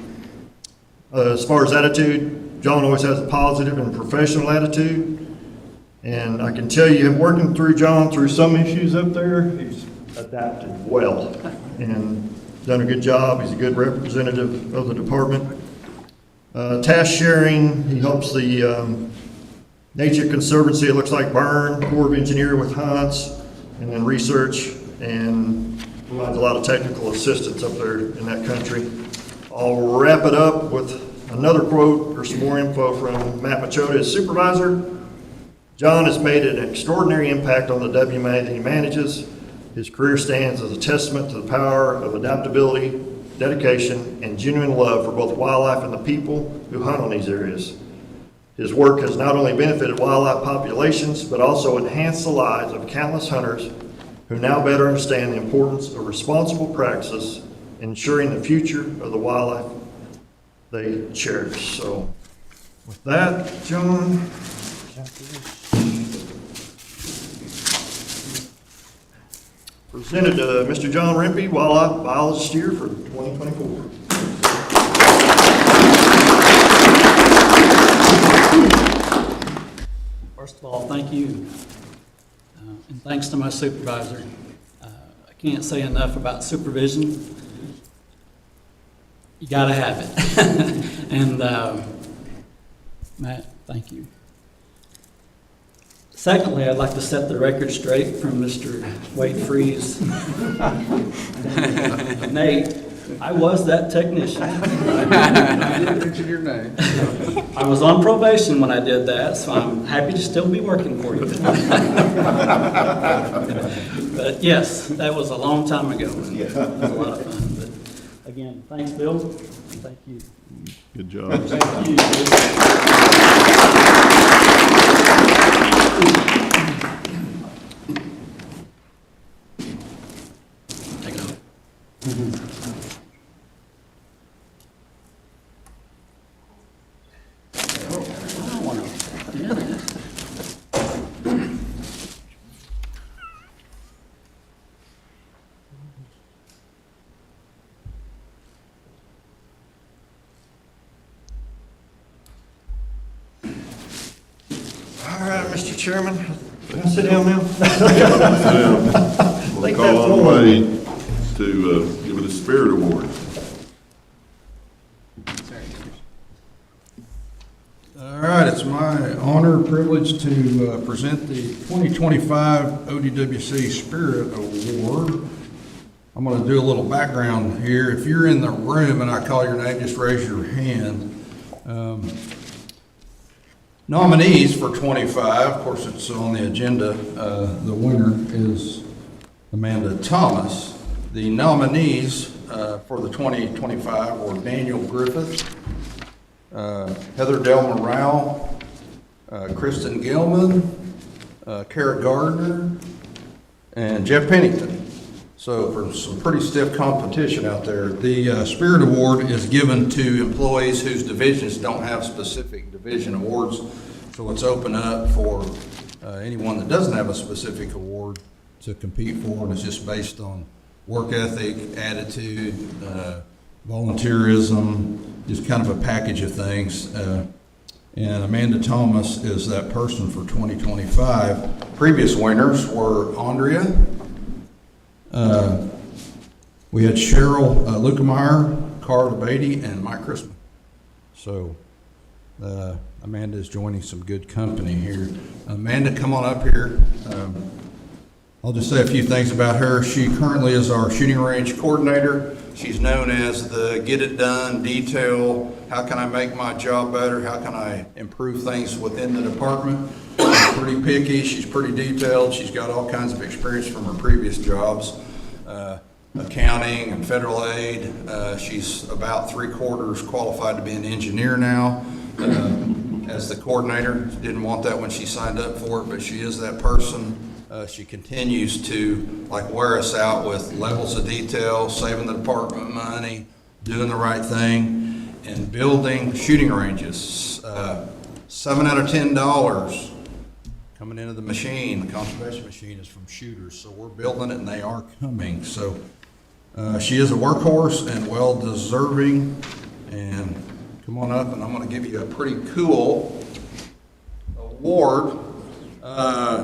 As far as attitude, John always has a positive and professional attitude. And I can tell you, working through John through some issues up there, he's adapted well and done a good job. He's a good representative of the department. Task sharing, he helps the Nature Conservancy, it looks like Burn, Corps of Engineer with hunts, and then research, and provides a lot of technical assistance up there in that country. I'll wrap it up with another quote or some more info from Matt Machota, his supervisor. John has made an extraordinary impact on the WMA that he manages. His career stands as a testament to the power of adaptability, dedication, and genuine love for both wildlife and the people who hunt on these areas. His work has not only benefited wildlife populations, but also enhanced the lives of countless hunters who now better understand the importance of responsible practices in ensuring the future of the wildlife they cherish. So with that, John. Presented to Mr. John Rempe, Wildlife Biologist here for 2024. First of all, thank you. And thanks to my supervisor. I can't say enough about supervision. You gotta have it. And Matt, thank you. Secondly, I'd like to set the record straight from Mr. Wade Freeze. Nate, I was that technician. I didn't mention your name. I was on probation when I did that, so I'm happy to still be working for you. But yes, that was a long time ago. And it was a lot of fun. But again, thanks, Bill. Thank you. Good job. Thank you. Take it off. I don't want to do that. All right, Mr. Chairman, can I sit down now? We'll call on Wade to give it a Spirit Award. All right, it's my honor, privilege to present the 2025 ODWC Spirit Award. I'm going to do a little background here. If you're in the room and I call your name, just raise your hand. Nominees for 25, of course it's on the agenda, the winner is Amanda Thomas. The nominees for the 2025 were Daniel Griffith, Heather Del Morale, Kristen Gilman, Kara Gardner, and Jeff Pennington. So for some pretty stiff competition out there. The Spirit Award is given to employees whose divisions don't have specific division awards. So it's open up for anyone that doesn't have a specific award to compete for, and it's just based on work ethic, attitude, volunteerism, just kind of a package of things. And Amanda Thomas is that person for 2025. Previous winners were Andrea. We had Cheryl Lukemeyer, Carla Beatty, and Mike Christman. So Amanda is joining some good company here. Amanda, come on up here. I'll just say a few things about her. She currently is our shooting range coordinator. She's known as the get it done, detail, how can I make my job better, how can I improve things within the department. She's pretty picky, she's pretty detailed, she's got all kinds of experience from her previous jobs, accounting and federal aid. She's about 3/4 qualified to be an engineer now. As the coordinator, didn't want that when she signed up for it, but she is that person. She continues to wear us out with levels of detail, saving the department money, doing the right thing, and building shooting ranges. 7 out of $10 coming into the machine, the conservation machine, is from shooters. So we're building it and they are coming. So she is a workhorse and well-deserving. And come on up and I'm going to give you a pretty cool award.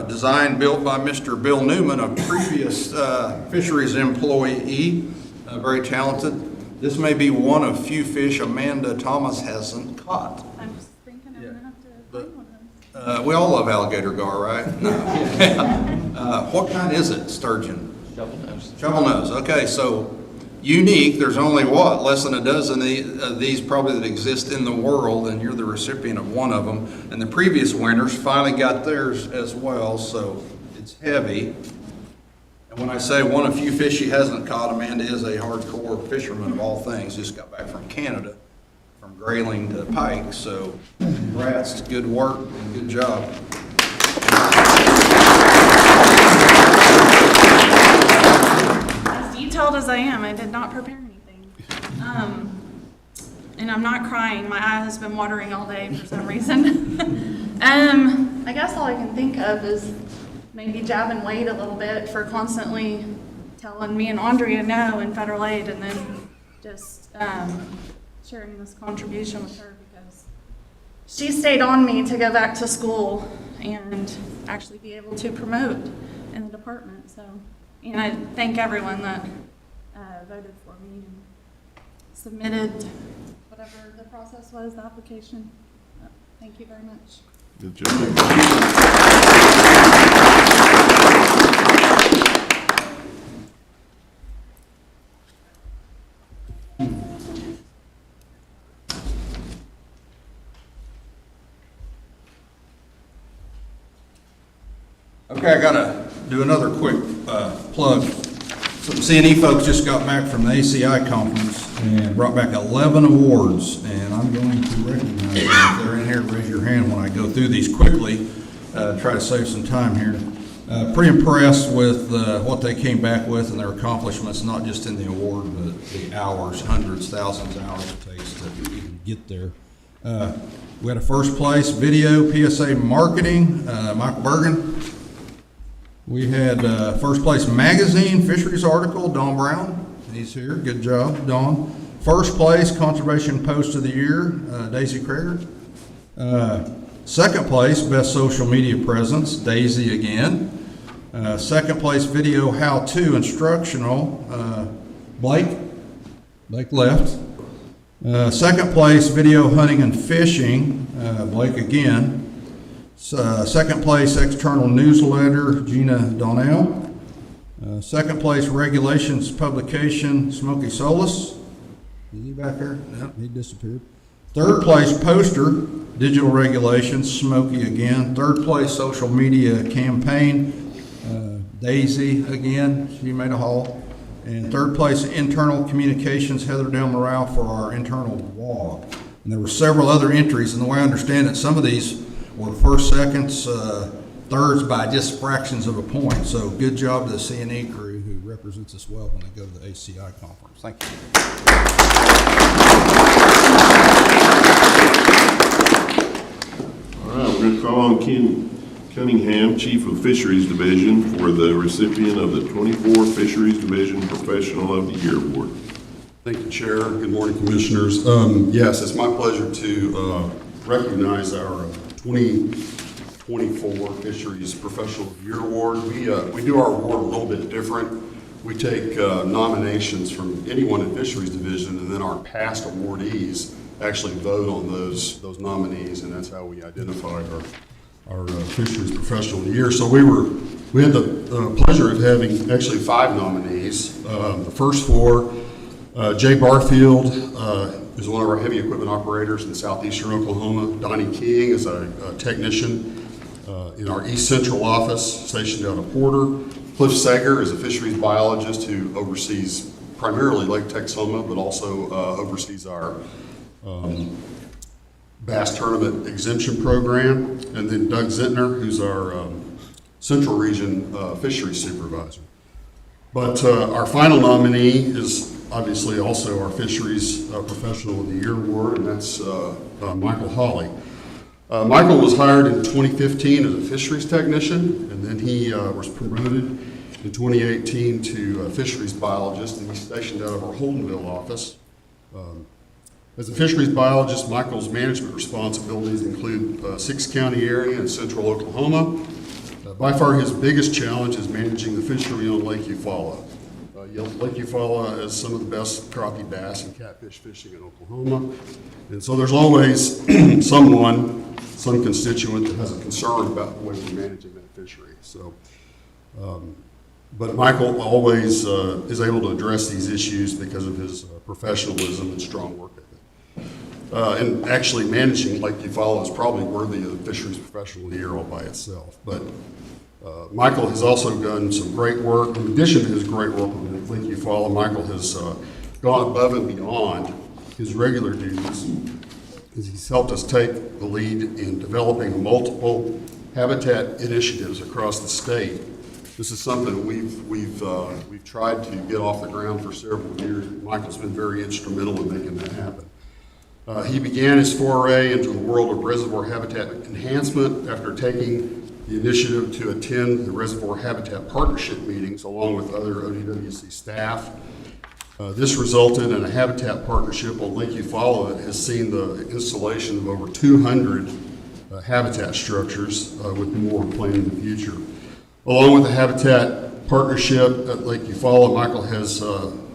Designed, built by Mr. Bill Newman, a previous Fisheries employee, very talented. This may be one of few fish Amanda Thomas hasn't caught. I'm just thinking I'm gonna have to find one of those. We all love alligator gar, right? No. What kind is it? Sturgeon? Shovel nose. Shovel nose. Okay, so unique. There's only what? Less than a dozen of these probably that exist in the world, and you're the recipient of one of them. And the previous winners finally got theirs as well, so it's heavy. And when I say one of few fish she hasn't caught, Amanda is a hardcore fisherman of all things. Just got back from Canada, from grayling to pike. So congrats, good work and good job. tired as I am. I did not prepare anything. And I'm not crying. My eye has been watering all day for some reason. I guess all I can think of is maybe jabbing Wade a little bit for constantly telling me and Andrea no in federal aid, and then just sharing this contribution with her because she stayed on me to go back to school and actually be able to promote in the department. So, and I thank everyone that voted for me and submitted whatever the process was, the application. Thank you very much. Good job. Okay, I gotta do another quick plug. Some CNE folks just got back from the ACI conference and brought back 11 awards, and I'm going to recognize them. If they're in here, raise your hand when I go through these quickly, try to save some time here. Pretty impressed with what they came back with and their accomplishments, not just in the award, but the hours, hundreds, thousands of hours it takes to even get there. We had a first place video PSA marketing, Michael Bergen. We had first place magazine Fisheries article, Don Brown. He's here. Good job, Don. First place conservation post of the year, Daisy Krager. Second place best social media presence, Daisy again. Second place video how-to instructional, Blake left. Second place video hunting and fishing, Blake again. Second place external newsletter, Gina Donnell. Second place regulations publication, Smokey Solis. Is he back there? No, he disappeared. Third place poster, digital regulations, Smokey again. Third place social media campaign, Daisy again, she made a haul. And third place internal communications, Heather Del Moral for our internal blog. And there were several other entries, and the way I understand it, some of these were first, seconds, thirds by just fractions of a point. So good job to the CNE crew who represents us well when they go to the ACI conference. Thank you. All right, we're going to call on Ken Cunningham, Chief of Fisheries Division, for the recipient of the 24 Fisheries Division Professional of the Year Award. Thank you, Chair. Good morning, Commissioners. Yes, it's my pleasure to recognize our 2024 Fisheries Professional of the Year Award. We do our award a little bit different. We take nominations from anyone in Fisheries Division, and then our past awardees actually vote on those nominees, and that's how we identify our Fisheries Professional of the Year. So we had the pleasure of having actually 5 nominees. The first 4, Jay Barfield is one of our heavy equipment operators in southeastern Oklahoma. Donnie King is a technician in our East Central office stationed out of Porter. Cliff Sager is a fisheries biologist who oversees primarily Lake Texoma, but also oversees our bass tournament exemption program. And then Doug Zentner, who's our Central Region fisheries supervisor. But our final nominee is obviously also our Fisheries Professional of the Year Award, and that's Michael Hawley. Michael was hired in 2015 as a fisheries technician, and then he was promoted in 2018 to a fisheries biologist, and he's stationed out of our Holdenville office. As a fisheries biologist, Michael's management responsibilities include 6 county area in central Oklahoma. By far his biggest challenge is managing the fishery on Lake Eufaula. Lake Eufaula has some of the best crappie bass and catfish fishing in Oklahoma. And so there's always some constituent that has a concern about the way we're managing that fishery. So, but Michael always is able to address these issues because of his professionalism and strong work ethic. And actually managing Lake Eufaula is probably worthy of the Fisheries Professional of the Year all by itself. But Michael has also done some great work. In addition to his great work with Lake Eufaula, Michael has gone above and beyond his regular duties as he's helped us take the lead in developing multiple habitat initiatives across the state This is something we've tried to get off the ground for several years. Michael's been very instrumental in making that happen. He began his foray into the world of reservoir habitat enhancement after taking the initiative to attend the Reservoir Habitat Partnership meetings along with other ODWC staff. This resulted in a habitat partnership on Lake Eufaula that has seen the installation of over 200 habitat structures, with more planned in the future. Along with the habitat partnership at Lake Eufaula, Michael has,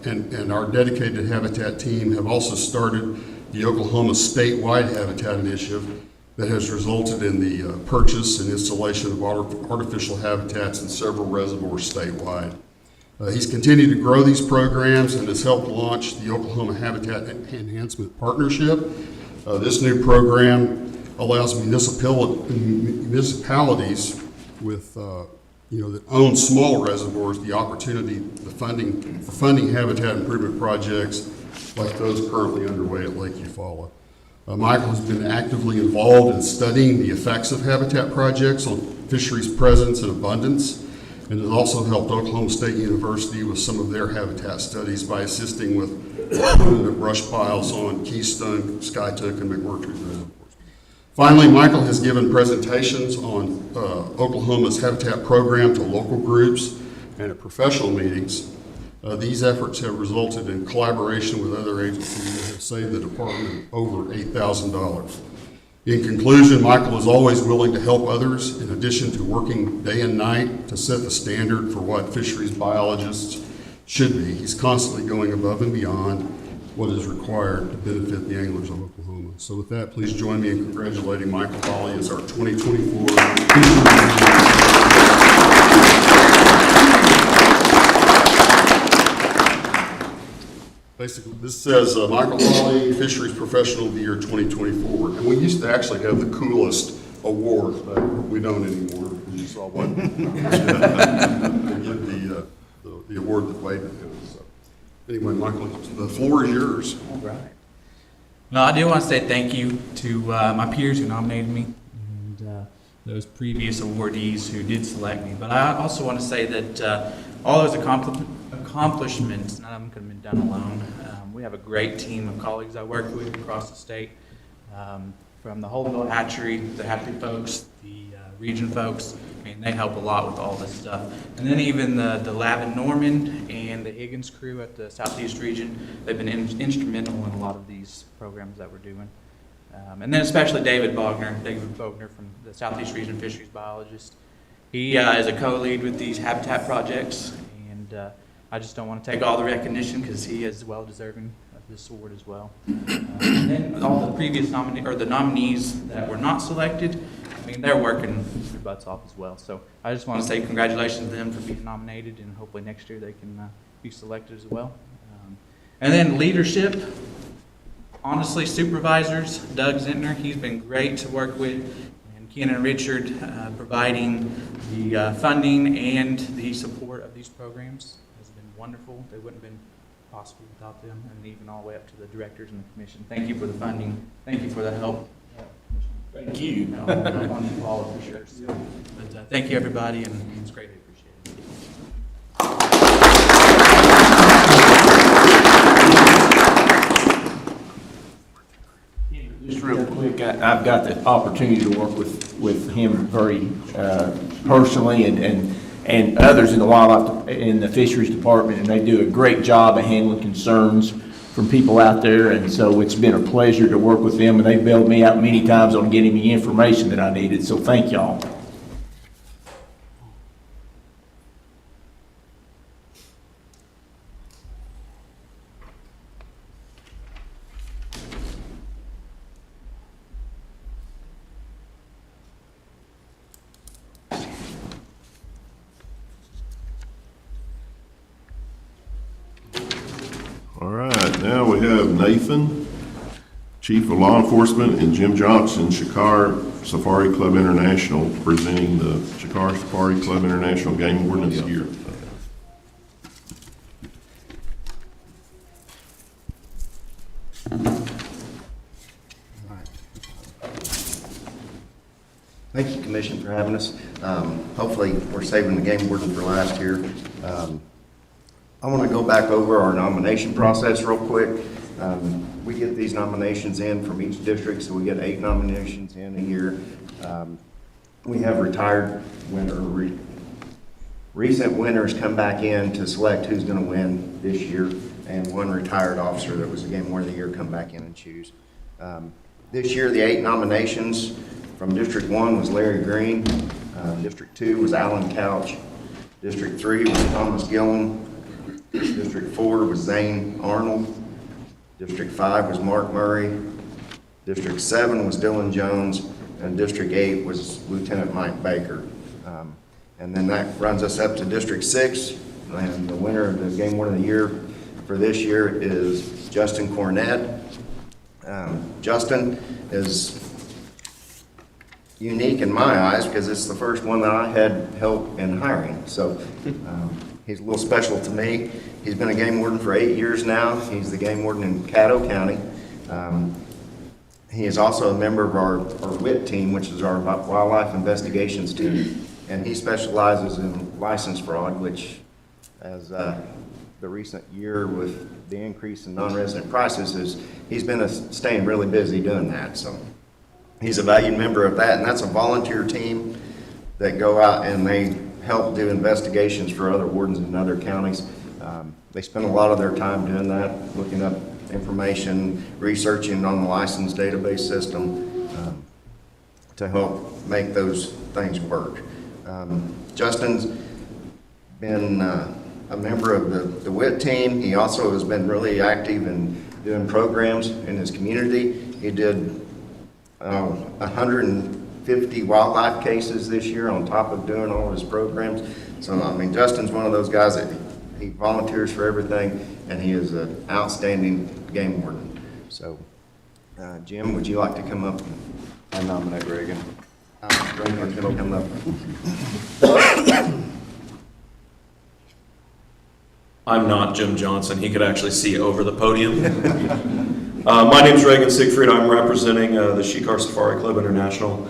and our dedicated habitat team have also started the Oklahoma statewide habitat initiative that has resulted in the purchase and installation of artificial habitats in several reservoirs statewide. He's continued to grow these programs and has helped launch the Oklahoma Habitat Enhancement Partnership. This new program allows municipalities with that own small reservoirs the opportunity, for funding habitat improvement projects like those currently underway at Lake Eufaula. Michael has been actively involved in studying the effects of habitat projects on fisheries presence and abundance, and has also helped Oklahoma State University with some of their habitat studies by assisting with permanent brush piles on Keystone, Skytook, and McMurtry reservoirs. Finally, Michael has given presentations on Oklahoma's habitat program to local groups and at professional meetings. These efforts have resulted in collaboration with other agencies that have saved the department over $8,000. In conclusion, Michael is always willing to help others in addition to working day and night to set the standard for what fisheries biologists should be. He's constantly going above and beyond what is required to benefit the anglers of Oklahoma. So with that, please join me in congratulating Michael Hawley as our 2024 Basically, this says Michael Hawley, Fisheries Professional of the Year 2024. And we used to actually have the coolest award, but we don't anymore. You saw what they give the award that Wade had. So anyway, Michael, the floor is yours. All right. No, I do want to say thank you to my peers who nominated me and those previous awardees who did select me. But I also want to say that all those accomplishments, none of them could have been done alone. We have a great team of colleagues I work with across the state, from the whole Hatchery, the Hatchery folks, the region folks. I mean, they help a lot with all this stuff. And then even the Lavin Norman and the Higgins crew at the Southeast region, they've been instrumental in a lot of these programs that we're doing. And then especially David Bogner from the Southeast region fisheries biologist. He is a co-lead with these habitat projects, and I just don't want to take all the recognition because he is well deserving of this award as well. And then all the previous nominees that were not selected, I mean, they're working their butts off as well. So I just want to say congratulations to them for being nominated, and hopefully next year they can be selected as well. And then leadership, honestly, supervisors, Doug Zentner, he's been great to work with, and Ken and Richard providing the funding and the support of these programs has been wonderful. They wouldn't have been possible without them, and even all the way up to the directors and the commission. Thank you for the funding. Thank you for the help. Thank you. On you all for sure. So, but thank you, everybody, and it's greatly appreciated. Just real quick, I've got the opportunity to work with him very personally and others in the wildlife, in the fisheries department, and they do a great job of handling concerns from people out there, and so it's been a pleasure to work with them, and they've bailed me out many times on getting me information that I needed, so thank y'all. All right, now we have Nathan, Chief of Law Enforcement, and Jim Johnson, Shikar Safari Club International, presenting the Shikar Safari Club International Game Warden of the Year. Thank you, Commission, for having us. Hopefully, we're saving the game warden for last here. I want to go back over our nomination process real quick. We get these nominations in from each district, so we get 8 nominations in a year. We have retired recent winners come back in to select who's going to win this year, and one retired officer that was the game warden of the year come back in and choose. This year, the 8 nominations from District 1 was Larry Green, District 2 was Alan Couch, District 3 was Thomas Gillum, District 4 was Zane Arnold, District 5 was Mark Murray, District 7 was Dylan Jones, and District 8 was Lieutenant Mike Baker. And then that runs us up to District 6, and the winner of the game warden of the year for this year is Justin Cornett. Justin is unique in my eyes because it's the first one that I had help in hiring. So he's a little special to me. He's been a game warden for 8 years now. He's the game warden in Caddo County. He is also a member of our WIT team, which is our wildlife investigations team. And he specializes in license fraud, which as the recent year with the increase in non-resident prices, he's been staying really busy doing that. So he's a valued member of that, and that's a volunteer team that go out and they help do investigations for other wardens in other counties. They spend a lot of their time doing that, looking up information, researching on the license database system to help make those things work. Justin's been a member of the WIT team. He also has been really active in doing programs in his community. He did 150 wildlife cases this year on top of doing all of his programs. So, I mean, Justin's one of those guys that he volunteers for everything, and he is an outstanding game warden. So, Jim, would you like to come up and nominate Reagan? Reagan's going to come up. I'm not Jim Johnson. He could actually see over the podium. My name's Reagan Siegfried. I'm representing the Shikar Safari Club International.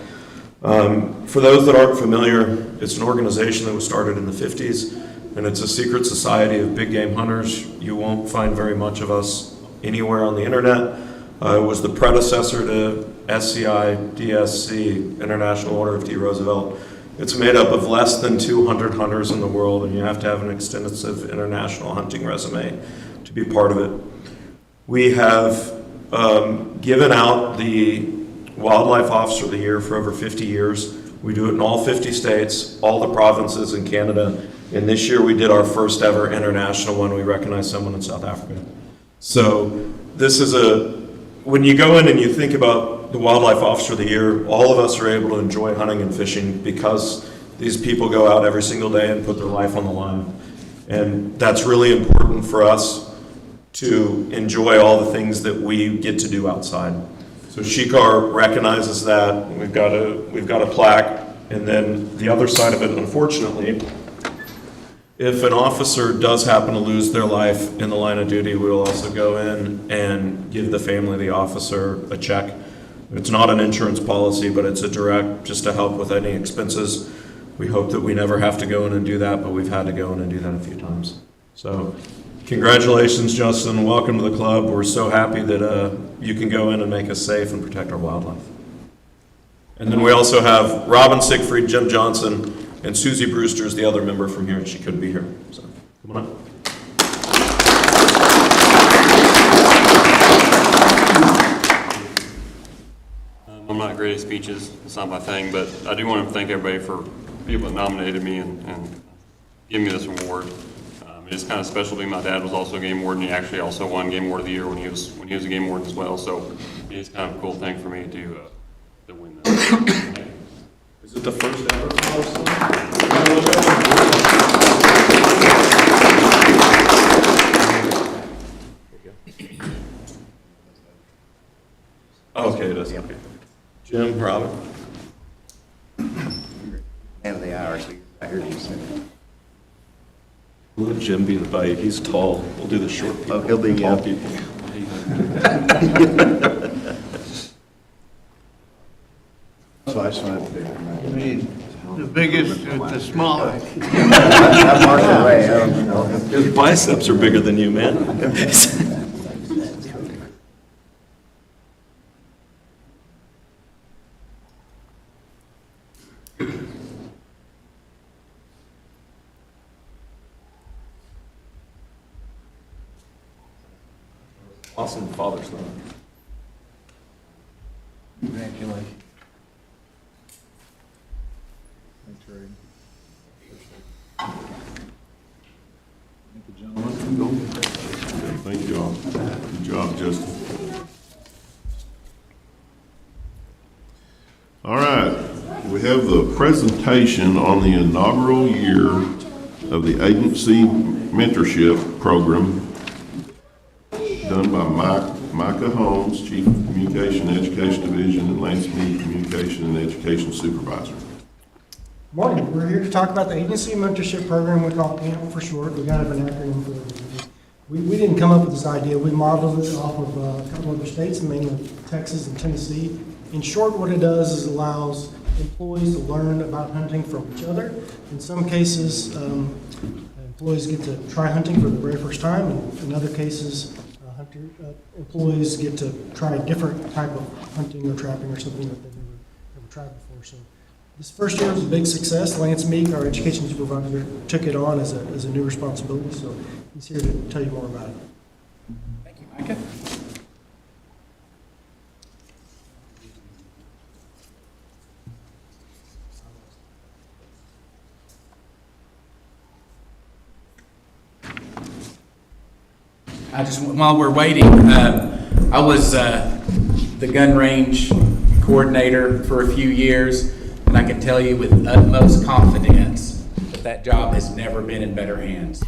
For those that aren't familiar, it's an organization that was started in the 50s, and it's a secret society of big game hunters. You won't find very much of us anywhere on the internet. It was the predecessor to SCI DSC, International Order of D. Roosevelt. It's made up of less than 200 hunters in the world, and you have to have an extensive international hunting resume to be part of it. We have given out the Wildlife Officer of the Year for over 50 years. We do it in all 50 states, all the provinces in Canada, and this year we did our first ever international one. We recognized someone in South Africa. So this is when you go in and you think about the Wildlife Officer of the Year, all of us are able to enjoy hunting and fishing because these people go out every single day and put their life on the line. And that's really important for us to enjoy all the things that we get to do outside. So Shikar recognizes that. We've got a plaque, and then the other side of it, unfortunately, if an officer does happen to lose their life in the line of duty, we will also go in and give the family of the officer a check. It's not an insurance policy, but it's a direct, just to help with any expenses. We hope that we never have to go in and do that, but we've had to go in and do that a few times. So congratulations, Justin. Welcome to the club. We're so happy that you can go in and make us safe and protect our wildlife. And then we also have Robin Siegfried, Jim Johnson, and Susie Brewster is the other member from here, and she couldn't be here. So come on up. I'm not great at speeches, it's not my thing, but I do want to thank everybody for people that nominated me and giving me this award. It's kind of special to me. My dad was also a game warden. He actually also won Game Warden of the Year when he was a game warden as well. So it's kind of a cool thing for me to win that. Is it the first ever? Okay, it is. Okay. Jim, Robin. End of the hour, so I heard you say. Let Jim be the bite. He's tall. We'll do the short people. Oh, he'll be tall people. So I just wanted to The biggest, the smallest. I'm marking away, His biceps are bigger than you, man. Awesome father's son. Congratulations. Thank you all. Good job, Justin. All right, we have the presentation on the inaugural year of the agency mentorship program done by Micah Holmes, Chief of Communication and Education Division, and Lance Mead, Communication and Education Supervisor. Morning. We're here to talk about the agency mentorship program we call AMP for short. We got an acronym for it. We didn't come up with this idea. We modeled it off of a couple other states, mainly Texas and Tennessee. In short, what it does is allows employees to learn about hunting from each other. In some cases, employees get to try hunting for the very first time. In other cases, employees get to try a different type of hunting or trapping or something that they've never tried before. So this first year was a big success. Lance Meek, our education supervisor, took it on as a new responsibility. So he's here to tell you more about it. Thank you, Micah. While we're waiting, I was the gun range coordinator for a few years, and I can tell you with utmost confidence that that job has never been in better hands.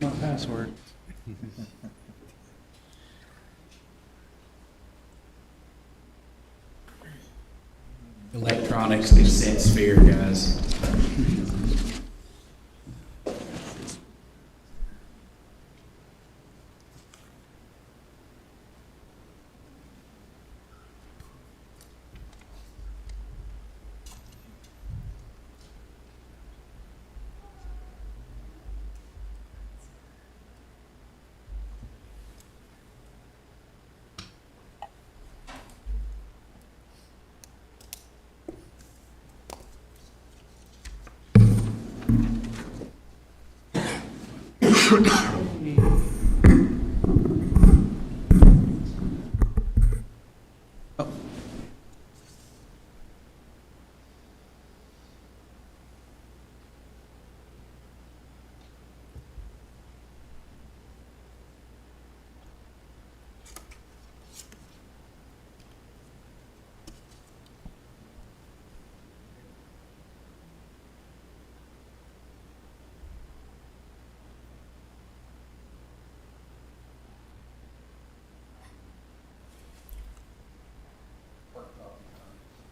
My password. Electronics consent sphere, guys.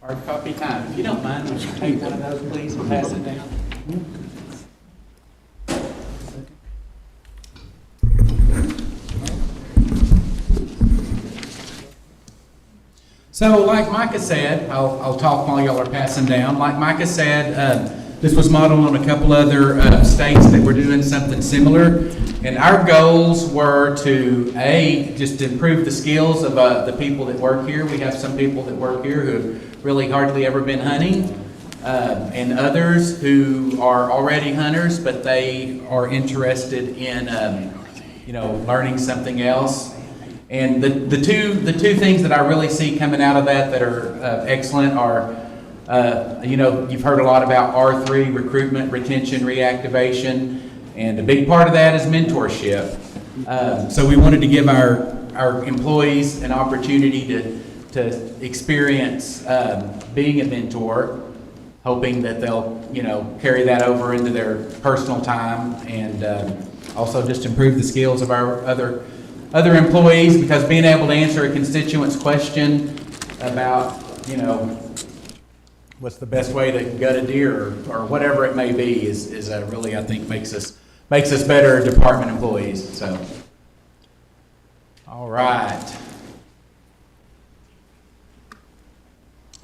Hard copy time. If you don't mind, would you take one of those, please, and pass it down? So like Micah said, I'll talk while y'all are passing down. Like Micah said, this was modeled on a couple other states that were doing something similar. And our goals were to, just improve the skills of the people that work here. We have some people that work here who have really hardly ever been hunting, and others who are already hunters, but they are interested in, learning something else. And the two things that I really see coming out of that are excellent are, you've heard a lot about R3, recruitment, retention, reactivation. And a big part of that is mentorship. So we wanted to give our employees an opportunity to experience being a mentor, hoping that they'll carry that over into their personal time, and also just improve the skills of our other other employees, because being able to answer a constituent's question about, you know, what's the best way to gut a deer or whatever it may be is really, I think, makes us better department employees. So, all right.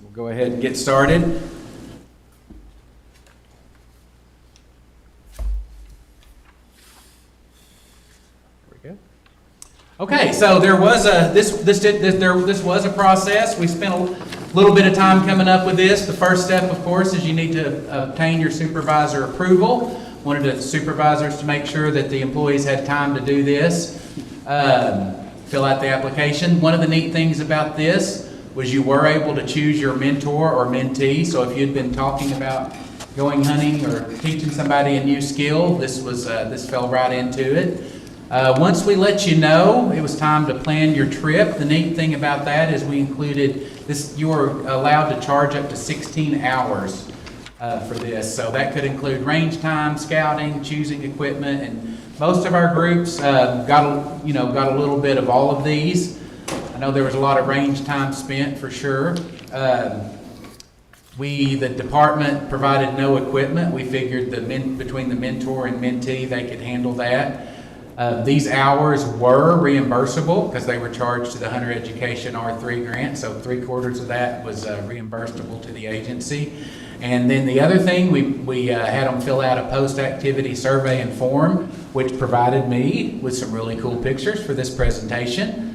We'll go ahead and get started. Okay, so there was this was a process. We spent a little bit of time coming up with this. The first step, of course, is you need to obtain your supervisor approval. Wanted the supervisors to make sure that the employees had time to do this, fill out the application. One of the neat things about this was you were able to choose your mentor or mentee. So if you'd been talking about going hunting or teaching somebody a new skill, this fell right into it. Once we let you know it was time to plan your trip, the neat thing about that is we included this. You are allowed to charge up to 16 hours for this. So that could include range time, scouting, choosing equipment, and most of our groups got a little bit of all of these. I know there was a lot of range time spent for sure. The department provided no equipment. We figured between the mentor and mentee, they could handle that. These hours were reimbursable because they were charged to the Hunter Education R3 grant, so 3/4 of that was reimbursable to the agency. And then the other thing, we had them fill out a post-activity survey and form, which provided me with some really cool pictures for this presentation.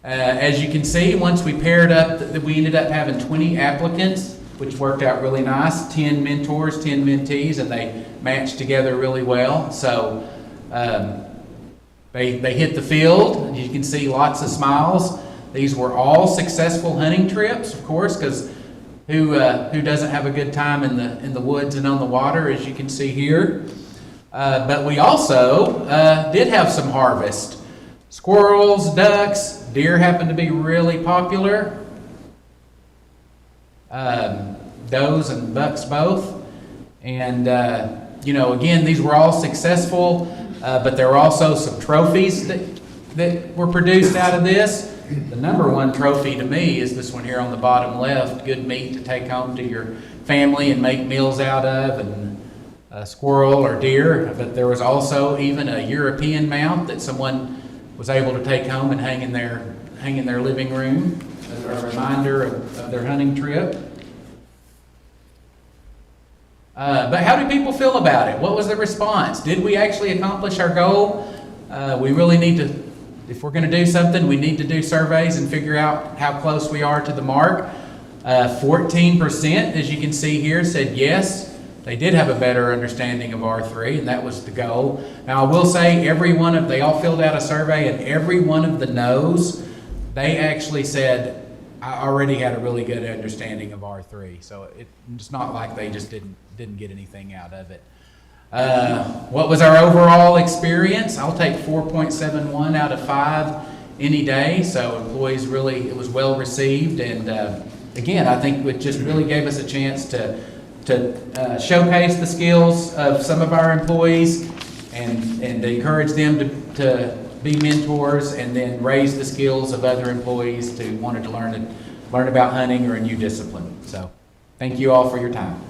As you can see, once we paired up, we ended up having 20 applicants, which worked out really nice. 10 mentors, 10 mentees, and they matched together really well. So they hit the field. You can see lots of smiles. These were all successful hunting trips, of course, because who doesn't have a good time in the woods and on the water, as you can see here. But we also did have some harvest. Squirrels, ducks, deer happened to be really popular. Does and bucks both. And, again, these were all successful, but there were also some trophies that were produced out of this. The number one trophy to me is this one here on the bottom left, good meat to take home to your family and make meals out of, and a squirrel or deer. But there was also even a European mount that someone was able to take home and hang in their living room as a reminder of their hunting trip. But how do people feel about it? What was the response? Did we actually accomplish our goal? We really need to, if we're going to do something, we need to do surveys and figure out how close we are to the mark. 14%, as you can see here, said yes. They did have a better understanding of R3, and that was the goal. Now, I will say they all filled out a survey, and every one of the no's, they actually said, I already had a really good understanding of R3. So it's not like they just didn't get anything out of it. What was our overall experience? I'll take 4.71 out of 5 any day. So employees it was well received. And again, I think it just really gave us a chance to showcase the skills of some of our employees and encourage them to be mentors, and then raise the skills of other employees to want to learn about hunting or a new discipline. So thank you all for your time.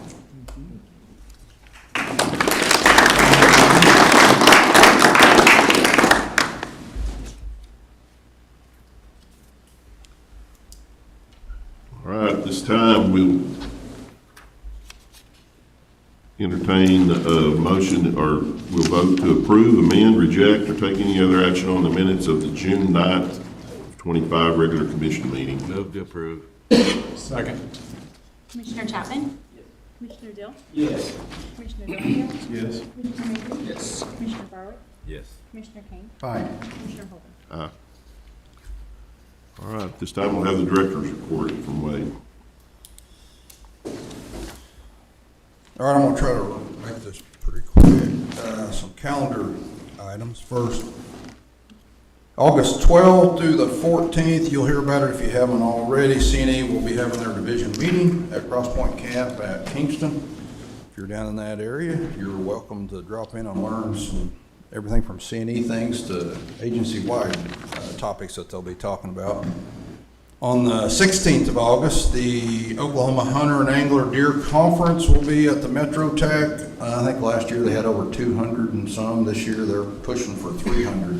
All right, at this time, we'll entertain a motion, or we'll vote to approve, amend, reject, or take any other action on the minutes of the June 9th, 25 regular commission meeting. Move to approve. Second. Commissioner Chapman? Yes. Commissioner Dill? Yes. Commissioner Davenport? Yes. Commissioner Mayhew? Yes. Commissioner Barwick? Yes. Commissioner Kane? Aye. Commissioner Holden? Aye. All right, this time we'll have the director's report from Wade. All right, I'm going to try to make this pretty quick. Some calendar items. First, August 12th through the 14th, you'll hear about it if you haven't already. CNE will be having their division meeting at Cross Point Camp at Kingston. If you're down in that area, you're welcome to drop in and learn some everything from C&E things to agency-wide topics that they'll be talking about. On the 16th of August, the Oklahoma Hunter and Angler Deer Conference will be at the Metro Tech. I think last year they had over 200 and some. This year they're pushing for 300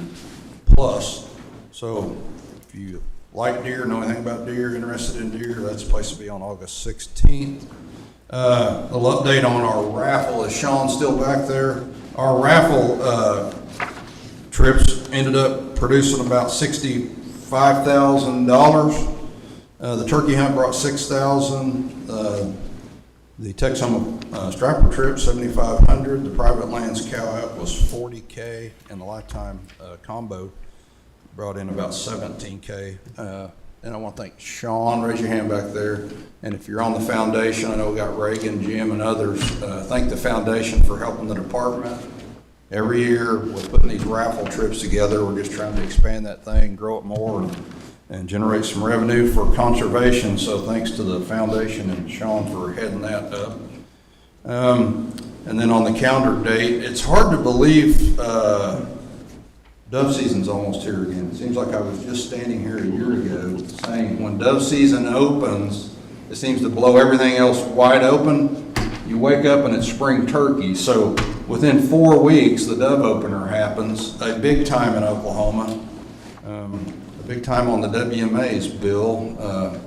plus. So if you like deer, know anything about deer, interested in deer, that's the place to be on August 16th. A little update on our raffle. Is Sean still back there? Our raffle trips ended up producing about $65,000. The turkey hunt brought $6,000. The Texoma strapper trip $7,500. The private lands cow out was $40K, and the lifetime combo brought in about $17K. And I want to thank Sean. Raise your hand back there. And if you're on the foundation, I know we got Reagan, Jim, and others. Thank the foundation for helping the department. Every year we're putting these raffle trips together. We're just trying to expand that thing, grow it more, and generate some revenue for conservation. So thanks to the foundation and Sean for heading that up. And then on the calendar date, it's hard to believe dove season's almost here again. It seems like I was just standing here a year ago saying when dove season opens, it seems to blow everything else wide open. You wake up and it's spring turkey. So within 4 weeks, the dove opener happens, a big time in Oklahoma. A big time on the WMA's bill,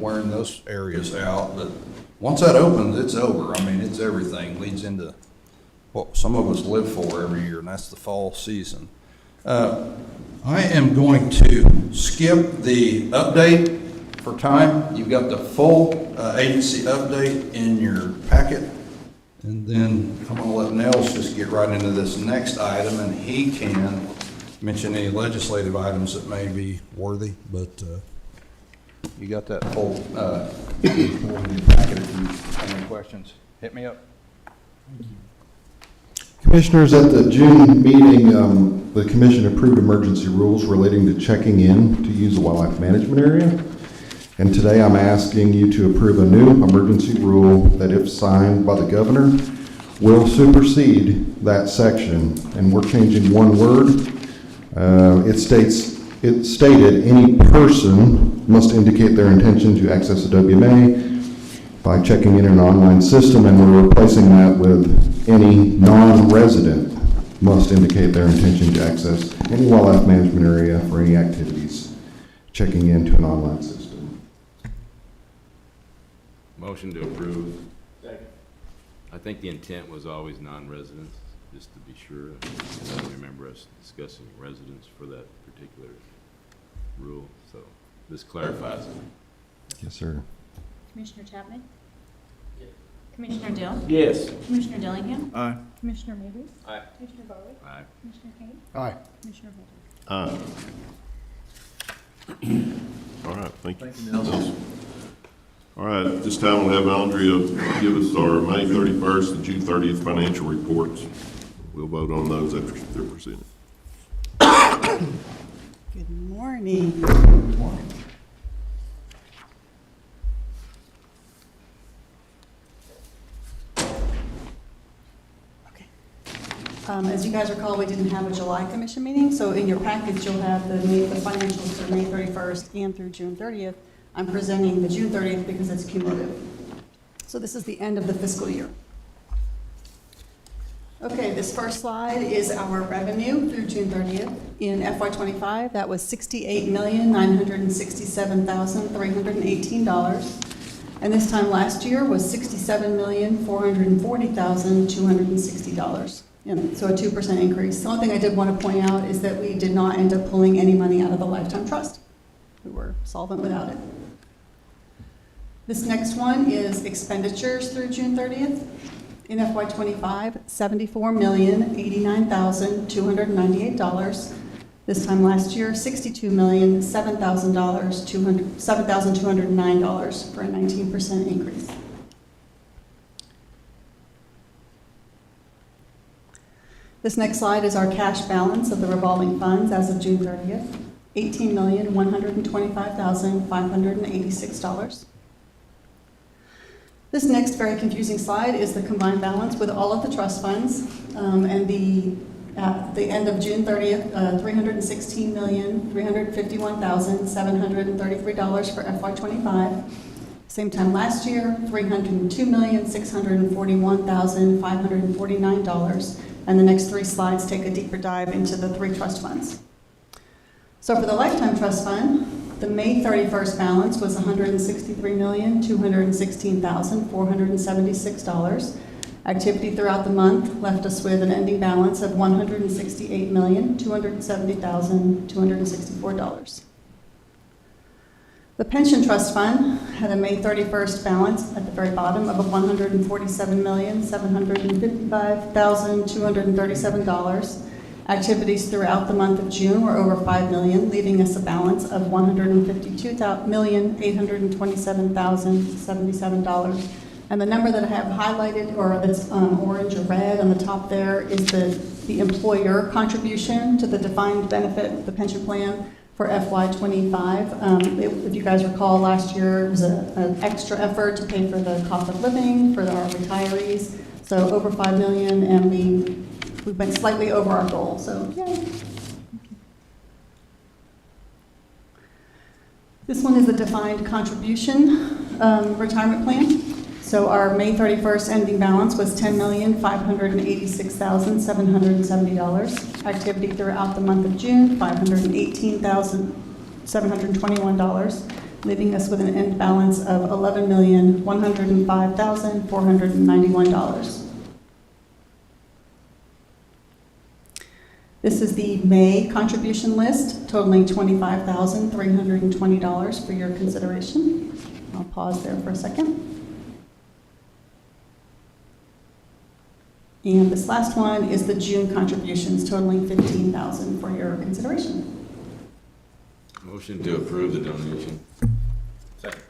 wearing those areas out. But once that opens, it's over. I mean, it's everything. Leads into what some of us live for every year, and that's the fall season. I am going to skip the update for time. You've got the full agency update in your packet. And then I'm going to let Nels just get right into this next item, and he can mention any legislative items that may be worthy. But you got that full packet. If you have any questions, hit me up. Thank you. Commissioners, at the June meeting, the commission approved emergency rules relating to checking in to use a wildlife management area. And today I'm asking you to approve a new emergency rule that, if signed by the governor, will supersede that section. And we're changing one word. It stated any person must indicate their intention to access the WMA by checking in an online system, and we're replacing that with any non-resident must indicate their intention to access any wildlife management area for any activities, checking into an online system. Motion to approve. Second. I think the intent was always non-residents, just to be sure. I don't remember us discussing residents for that particular rule, so this clarifies it. Yes, sir. Commissioner Chapman? Yes. Commissioner Dill? Yes. Commissioner Dillingham? Aye. Commissioner Mavis? Aye. Commissioner Garwood? Aye. Commissioner Kane? Aye. Commissioner Holder? All right, thank you. Thank you, Nelson. All right, at this time we'll have Andrea give us our May 31st and June 30th financial reports. We'll vote on those after they're presented. Good morning. Good morning. As you guys recall, we didn't have a July commission meeting, so in your package, you'll have the financials for May 31st and through June 30th. I'm presenting the June 30th because it's cumulative. So this is the end of the fiscal year. Okay, this first slide is our revenue through June 30th. In FY25, that was $68,967,318. And this time last year was $67,440,260. So a 2% increase. The only thing I did want to point out is that we did not end up pulling any money out of the Lifetime Trust. We were solvent without it. This next one is expenditures through June 30th. In FY25, $74,089,298. This time last year, $62,007,209 for a 19% increase. This next slide is our cash balance of the revolving funds as of June 30th, $18,125,586. This next very confusing slide is the combined balance with all of the trust funds, and the the end of June 30th, $316,351,733 for FY25. Same time last year, $302,641,549. And the next three slides take a deeper dive into the three trust funds. So for the Lifetime Trust Fund, the May 31st balance was $163,216,476. Activity throughout the month left us with an ending balance of $168,270,264. The Pension Trust Fund had a May 31st balance at the very bottom of $147,755,237. Activities throughout the month of June were over $5 million, leaving us a balance of $152,827,077. And the number that I have highlighted, or that's orange or red on the top there, is the employer contribution to the defined benefit, the pension plan for FY25. If you guys recall, last year it was an extra effort to pay for the cost of living for our retirees. So over $5 million, and we went slightly over our goal, so yay. This one is a defined contribution retirement plan. So our May 31st ending balance was $10,586,770. Activity throughout the month of June, $518,721, leaving us with an end balance of $11,105,491. This is the May contribution list, totaling $25,320 for your consideration. I'll pause there for a second. And this last one is the June contributions, totaling $15,000 for your consideration. Motion to approve the donation. Second.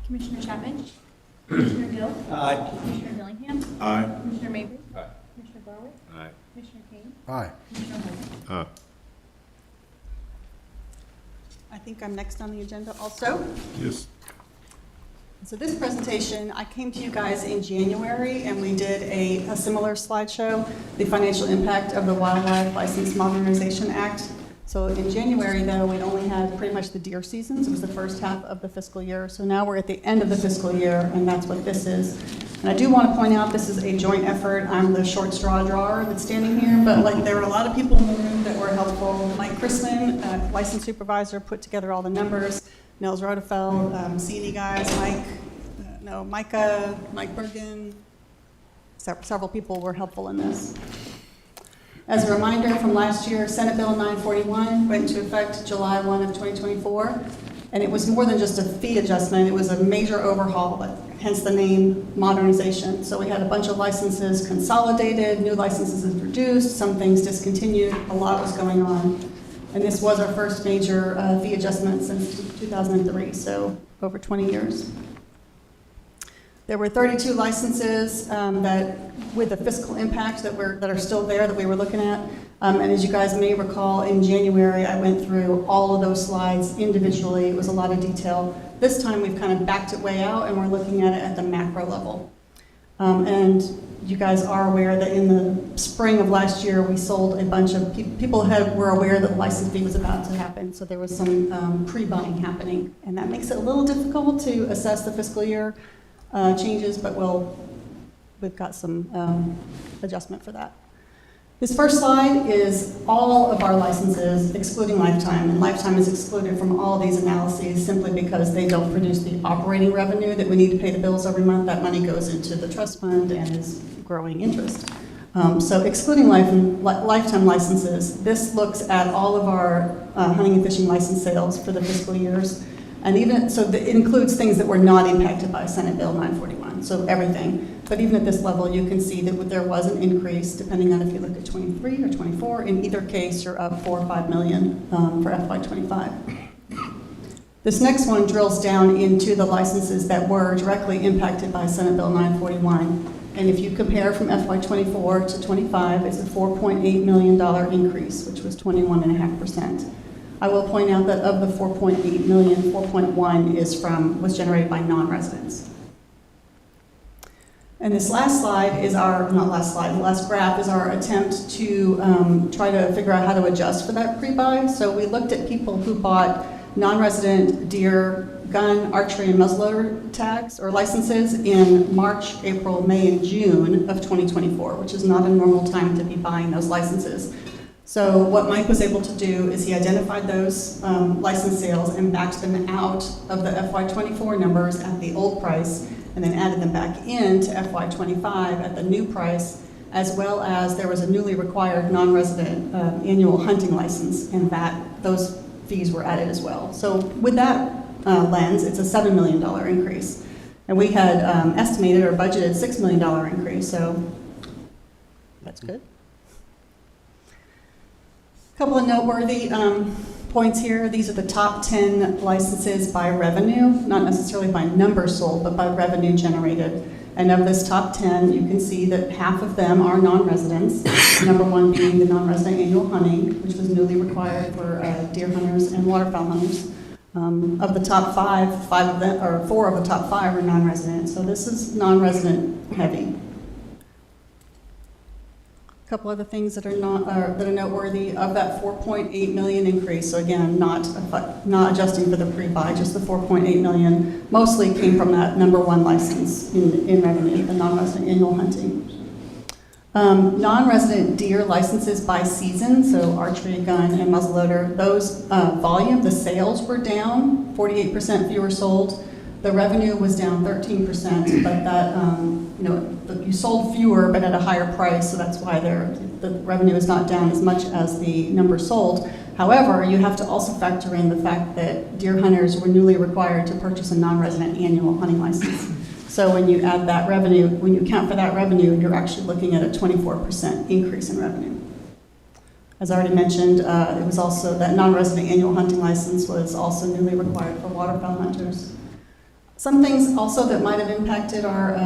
Commissioner Chapman? Commissioner Gill? Aye. Commissioner Dillingham? Aye. Commissioner Mabry? Aye. Commissioner Garwood? Aye. Commissioner Kane? Aye. Commissioner Holden? Aye. I think I'm next on the agenda also. Yes. So this presentation, I came to you guys in January, and we did a similar slideshow, the financial impact of the Wildlife License Modernization Act. So in January, though, we only had pretty much the deer seasons. It was the first half of the fiscal year. So now we're at the end of the fiscal year, and that's what this is. And I do want to point out this is a joint effort. I'm the short straw drawer that's standing here, but like there were a lot of people in the room that were helpful. Mike Chrisman, licensed supervisor, put together all the numbers. Nels Rodefeld, CD guys, Micah, Mike Bergen. Several people were helpful in this. As a reminder from last year, Senate Bill 941 went into effect July 1 of 2024, and it was more than just a fee adjustment. It was a major overhaul, hence the name modernization. So we had a bunch of licenses consolidated, new licenses introduced, some things discontinued, a lot was going on. And this was our first major fee adjustment since 2003, so over 20 years. There were 32 licenses that, with the fiscal impact that are still there that we were looking at. And as you guys may recall, in January, I went through all of those slides individually. It was a lot of detail. This time, we've kind of backed it way out, and we're looking at it at the macro level. And you guys are aware that in the spring of last year, we sold a bunch of people were aware that the license fee was about to happen, so there was some pre-buying happening, and that makes it a little difficult to assess the fiscal year changes, but we've got some adjustment for that. This first slide is all of our licenses, excluding Lifetime, and Lifetime is excluded from all these analyses simply because they don't produce the operating revenue that we need to pay the bills every month. That money goes into the trust fund and is growing interest. So excluding Lifetime licenses, this looks at all of our hunting and fishing license sales for the fiscal years. And even, so it includes things that were not impacted by Senate Bill 941, so everything. But even at this level, you can see that there was an increase, depending on if you look at 23 or 24. In either case, you're up 4 or 5 million for FY25. This next one drills down into the licenses that were directly impacted by Senate Bill 941. And if you compare from FY24 to 25, it's a $4.8 million increase, which was 21.5%. I will point out that of the 4.8 million, 4.1 was generated by non-residents. And this last slide is our, not last slide, the last graph is our attempt to try to figure out how to adjust for that pre-buy. So we looked at people who bought non-resident deer, gun, archery, and muzzleloader tags or licenses in March, April, May, and June of 2024, which is not a normal time to be buying those licenses. So what Mike was able to do is he identified those license sales and backed them out of the FY24 numbers at the old price, and then added them back into FY25 at the new price, as well as there was a newly required non-resident annual hunting license, and those fees were added as well. So with that lens, it's a $7 million increase. And we had estimated or budgeted $6 million increase, so that's good. A couple of noteworthy points here. These are the top 10 licenses by revenue, not necessarily by number sold, but by revenue generated. And of this top 10, you can see that half of them are non-residents, number one being the non-resident annual hunting, which was newly required for deer hunters and waterfowl hunters. Of the top four of the top five are non-resident, so this is non-resident heavy. A couple other things that are noteworthy of that 4.8 million increase. So again, not adjusting for the pre-buy, just the 4.8 million mostly came from that number one license in revenue, the non-resident annual hunting. Non-resident deer licenses by season, so archery, gun, and muzzleloader. Those volume, the sales were down, 48% fewer sold. The revenue was down 13%, but that you sold fewer but at a higher price, so that's why the revenue is not down as much as the number sold. However, you have to also factor in the fact that deer hunters were newly required to purchase a non-resident annual hunting license. So when you add that revenue, when you account for that revenue, you're actually looking at a 24% increase in revenue. As I already mentioned, it was also that non-resident annual hunting license was also newly required for waterfowl hunters. Some things also that might have impacted our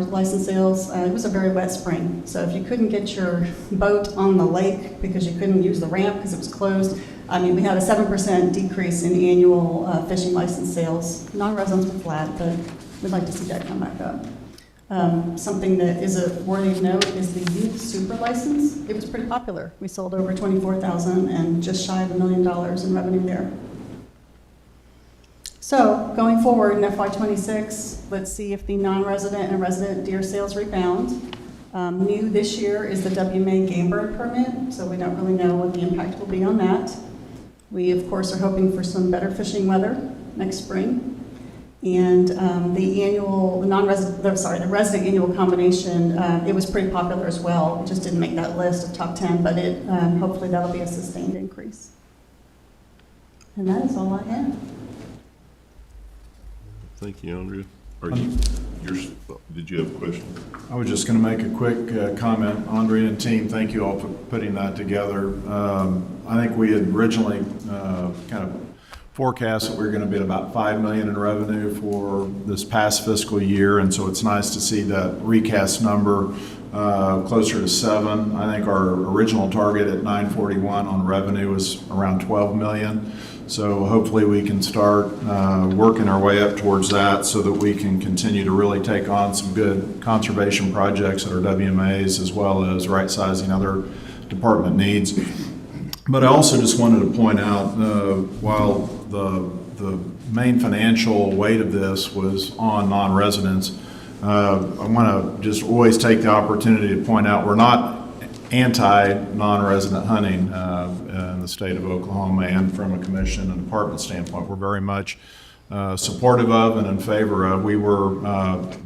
license sales, it was a very wet spring. So if you couldn't get your boat on the lake because you couldn't use the ramp because it was closed, we had a 7% decrease in annual fishing license sales. Non-residents were flat, but we'd like to see that come back up. Something that is a worthy of note is the youth super license. It was pretty popular. We sold over 24,000 and just shy of $1 million in revenue there. So going forward in FY26, let's see if the non-resident and resident deer sales rebound. New this year is the WMA game bird permit, so we don't really know what the impact will be on that. We, of course, are hoping for some better fishing weather next spring. And the resident annual combination, it was pretty popular as well. It just didn't make that list of top 10, but hopefully that'll be a sustained increase. And that is all I have. Thank you, Andrea. Did you have a question? I was just going to make a quick comment. Andrea and team, thank you all for putting that together. I think we had originally kind of forecast that we were going to be at about $5 million in revenue for this past fiscal year, and so it's nice to see that recast number closer to 7. I think our original target at 941 on revenue was around 12 million. So hopefully we can start working our way up towards that so that we can continue to really take on some good conservation projects at our WMAs as well as right-sizing other department needs. But I also just wanted to point out, while the main financial weight of this was on non-residents, I want to just always take the opportunity to point out we're not anti-non-resident hunting in the state of Oklahoma, and from a commission and department standpoint, we're very much supportive of and in favor of. We were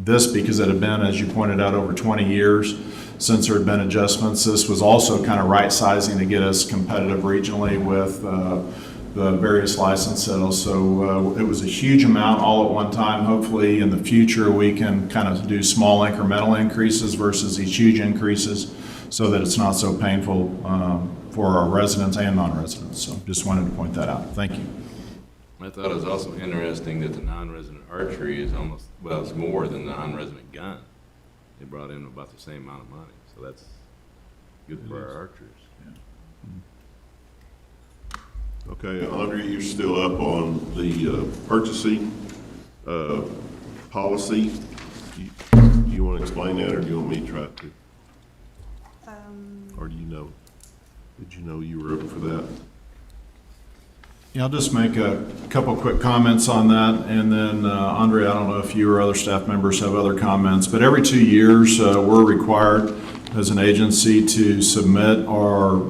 this because it had been, as you pointed out, over 20 years since there had been adjustments. This was also kind of right-sizing to get us competitive regionally with the various license sales. So it was a huge amount all at one time. Hopefully in the future we can kind of do small incremental increases versus these huge increases so that it's not so painful for our residents and non-residents. So just wanted to point that out. Thank you. I thought it was also interesting that the non-resident archery is almost, well, it's more than the non-resident gun. They brought in about the same amount of money, so that's good for our archers. Yeah. Okay, Andrea, you're still up on the purchasing policy. You want want to explain that, or do you want me to try to? Or do you know? Did you know you were up for that? Yeah, I'll just make a couple quick comments on that, and then Andre, I don't know if you or other staff members have other comments, but every 2 years, we're required as an agency to submit our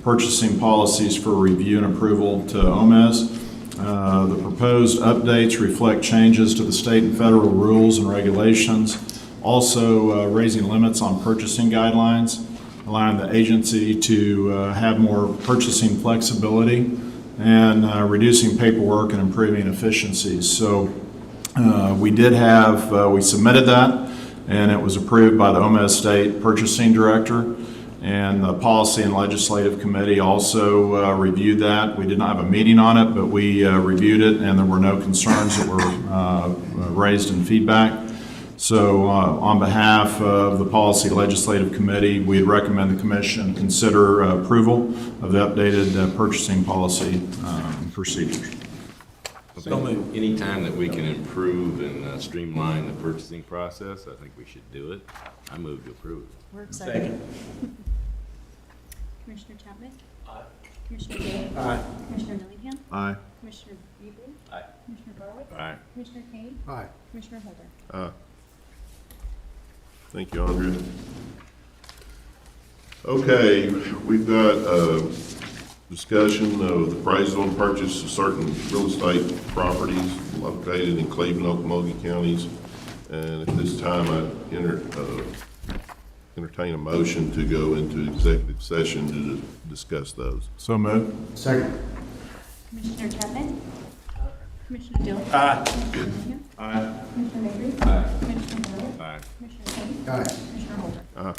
purchasing policies for review and approval to OMES. The proposed updates reflect changes to the state and federal rules and regulations, also raising limits on purchasing guidelines, allowing the agency to have more purchasing flexibility, and reducing paperwork and improving efficiencies. So we submitted that, and it was approved by the OMES State Purchasing Director, and the Policy and Legislative Committee also reviewed that. We did not have a meeting on it, but we reviewed it, and there were no concerns that were raised in feedback. So on behalf of the Policy Legislative Committee, we'd recommend the Commission consider approval of the updated purchasing policy procedures. Any time that we can improve and streamline the purchasing process, I think we should do it. I move to approve it. We're excited. Commissioner Chapman? Aye. Commissioner Day? Aye. Commissioner Dillingham? Aye. Commissioner Bubley? Aye. Commissioner Garwood? Aye. Commissioner Kane? Aye. Commissioner Holder? Thank you, Andrea. Okay, we've got a discussion of the appraisal and purchase of certain real estate properties located in Cleveland, Okmulgee counties. And at this time, I entertain a motion to go into executive session to discuss those. So moved. Second. Commissioner Chapman? Commissioner Dill? Aye. Commissioner Dillingham? Aye. Commissioner Mabry? Aye. Commissioner Garwood? Aye. Commissioner Kane? Aye. Commissioner Holder? Aye.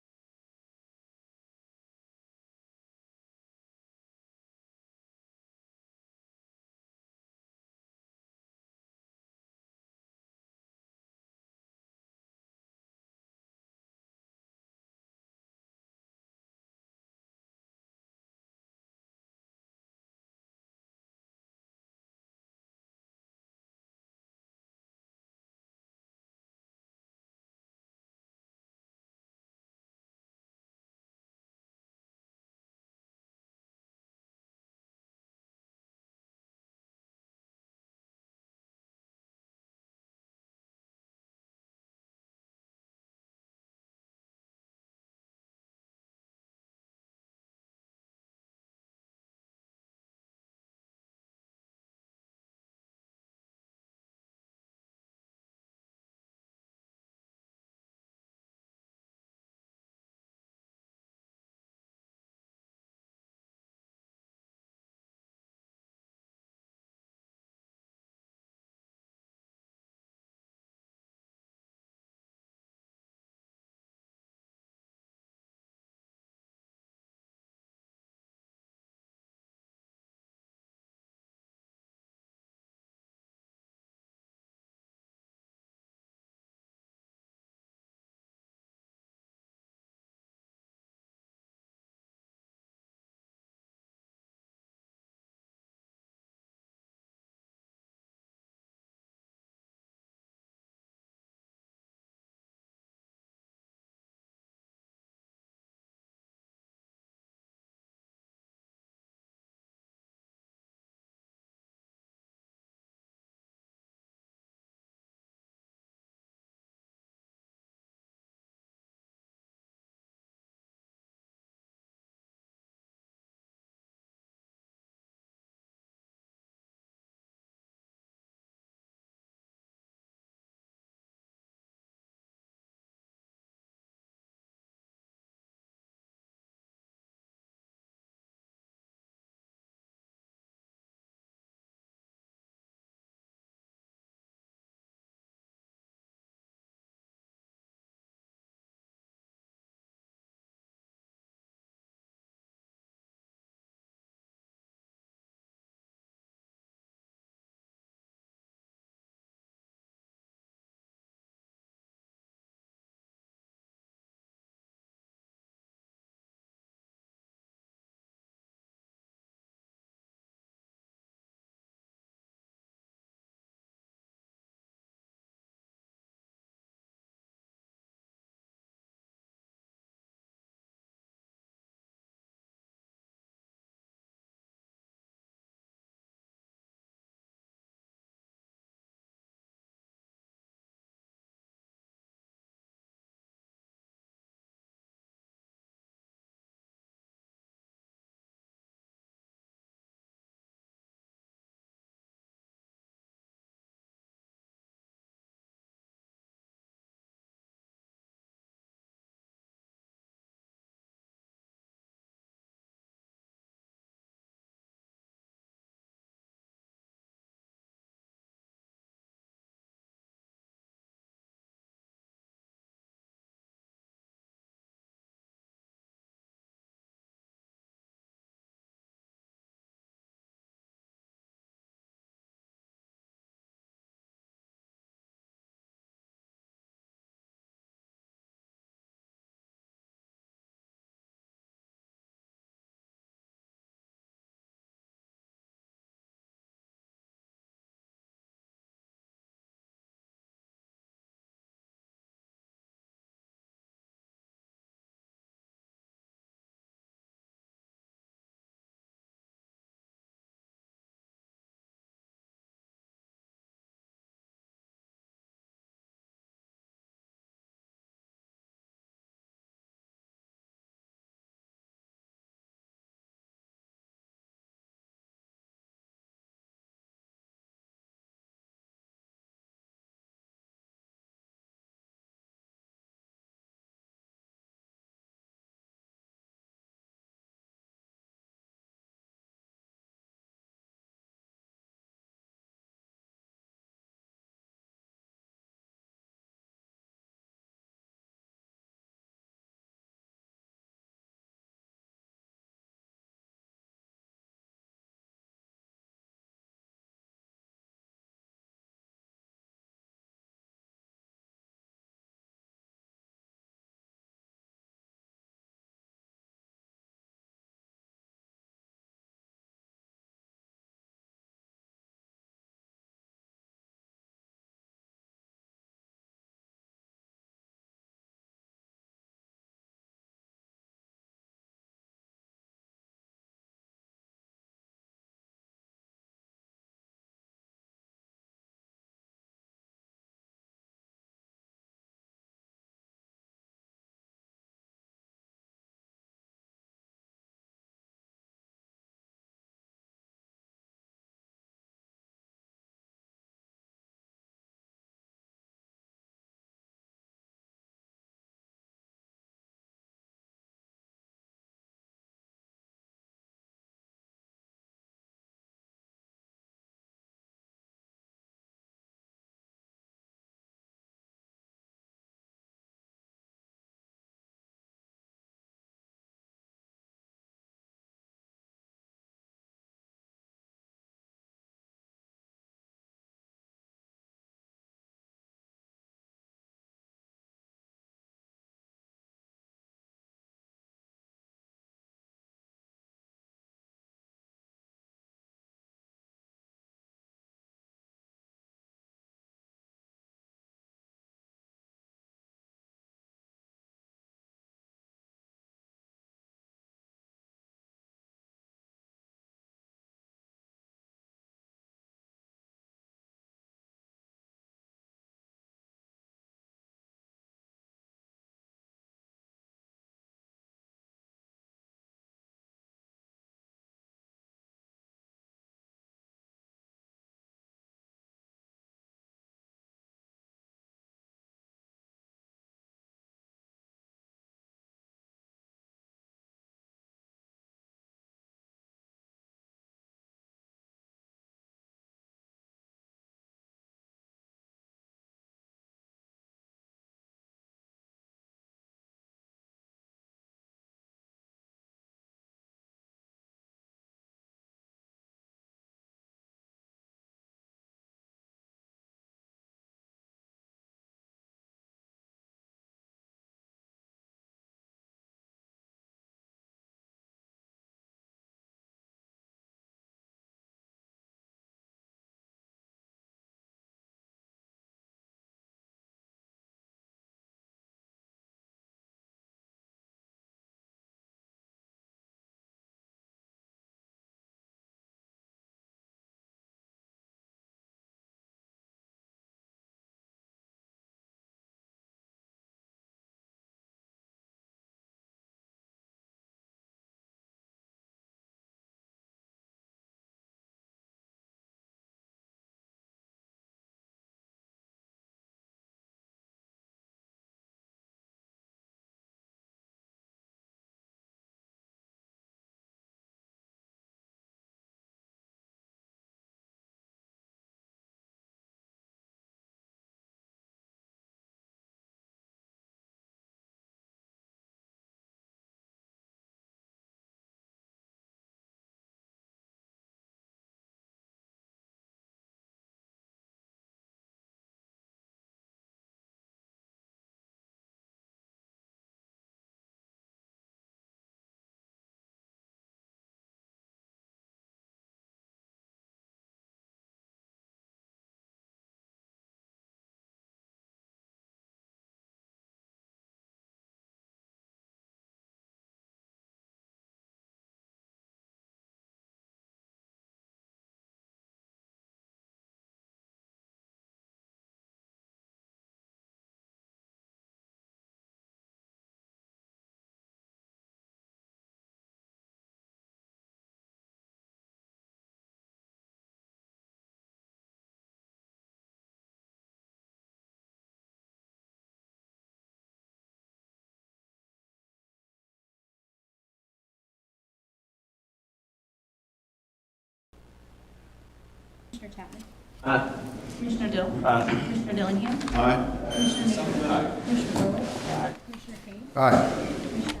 Commissioner Chapman? Aye. Commissioner Dill? Aye. Commissioner Dillingham? Aye. Commissioner Mabry? Aye. Commissioner Bowe? Commissioner King? Aye. Commissioner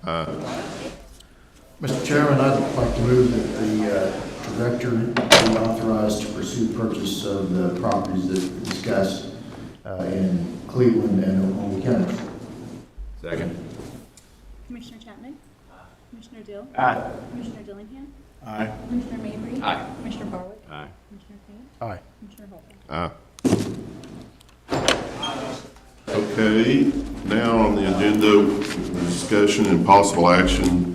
Holder? Mr. Chairman, I'd like to move that the director be authorized to pursue purchase of the properties that we discussed in Cleveland and Oklahoma counties. Second. Commissioner Chapman? Commissioner Dill? Aye. Commissioner Dillingham? Aye. Commissioner Mabry? Aye. Commissioner Barwick? Aye. Commissioner King? Aye. Commissioner Holder? Okay, now on the agenda, discussion and possible action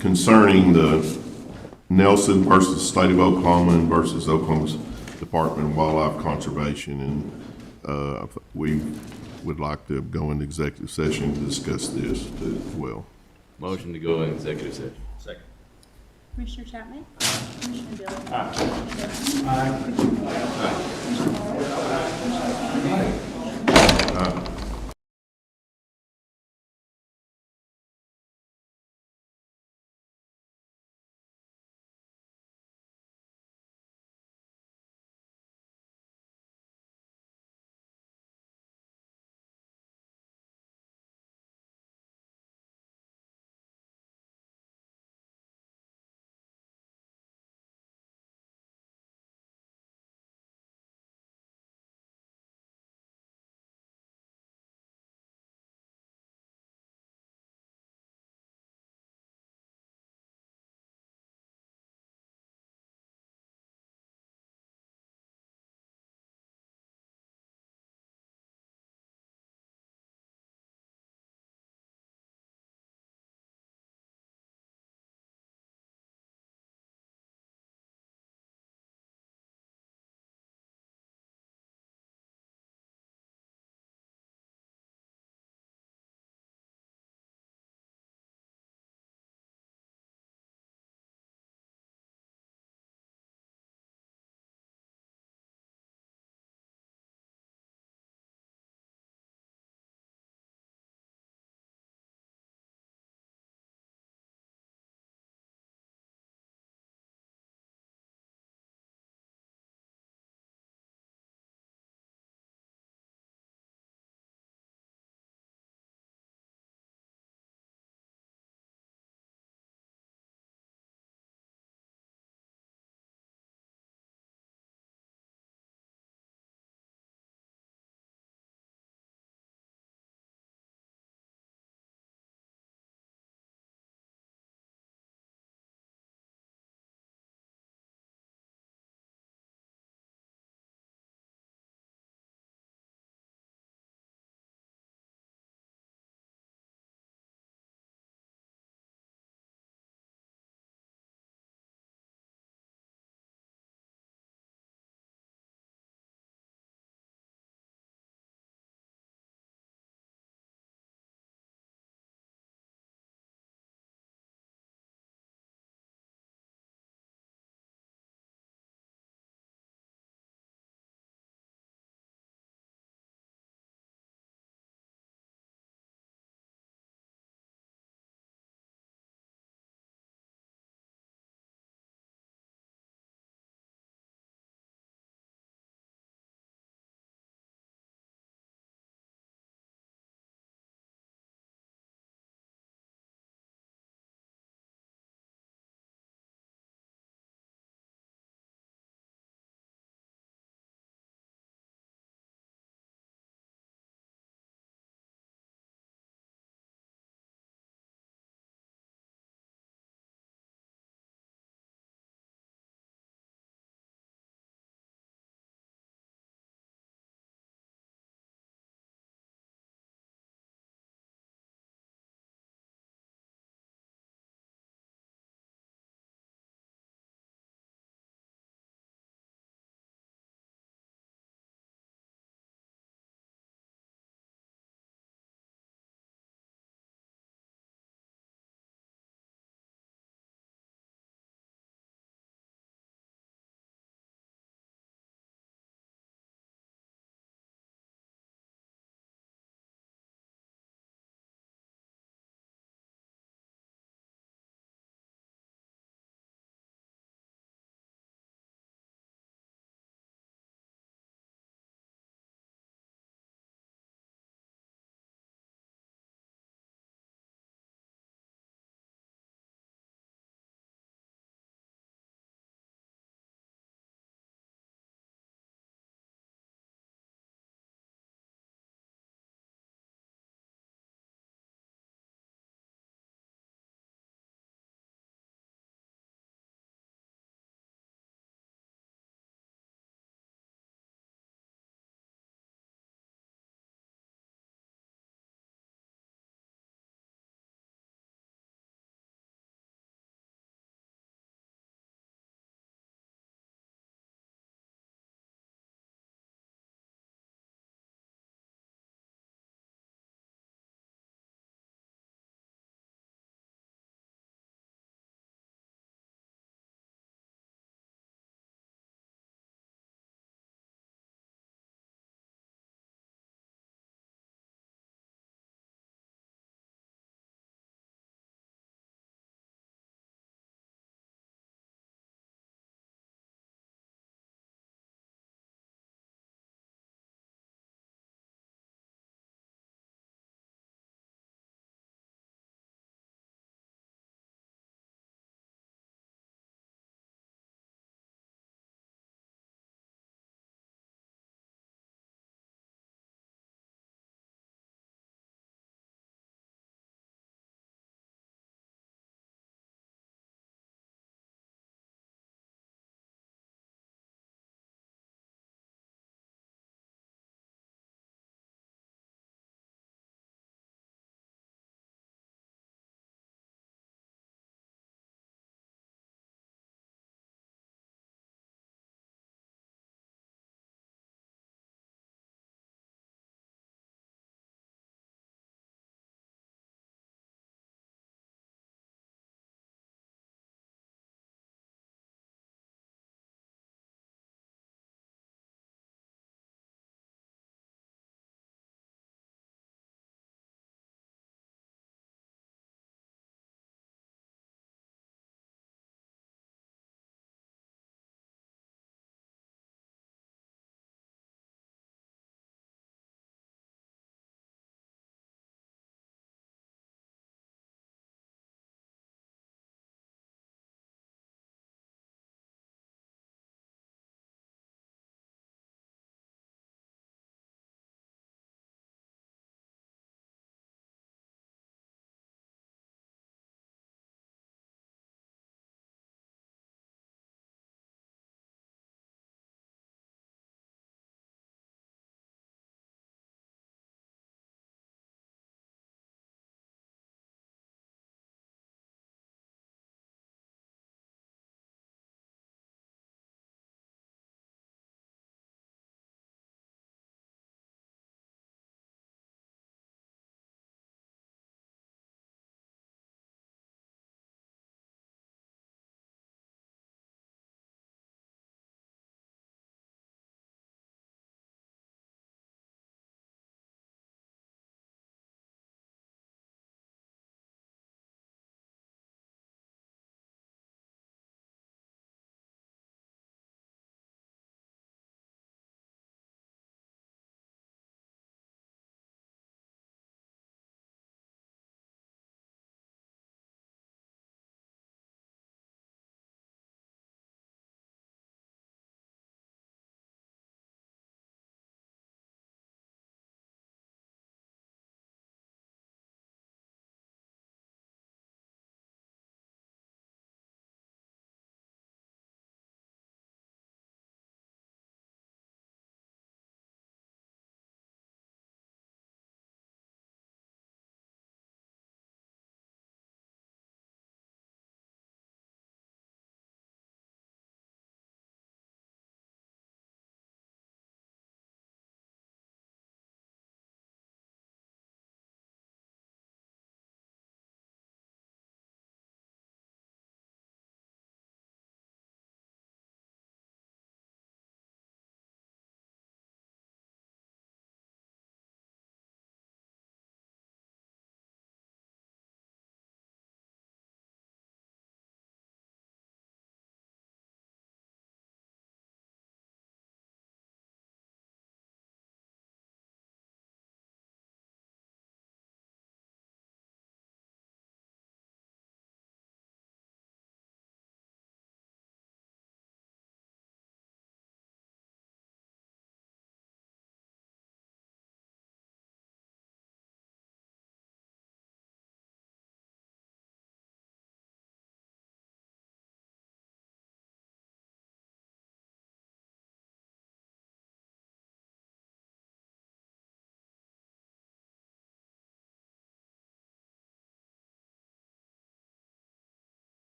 concerning the Nelson versus State of Oklahoma and versus Oklahoma's Department of Wildlife Conservation. And we would like to go into executive session to discuss this too as well. Motion to go in executive session. Second. Commissioner Chapman? Commissioner Dill? Aye. Commissioner Dillingham? Aye. Commissioner Mabry? Commissioner Barwick? Commissioner King?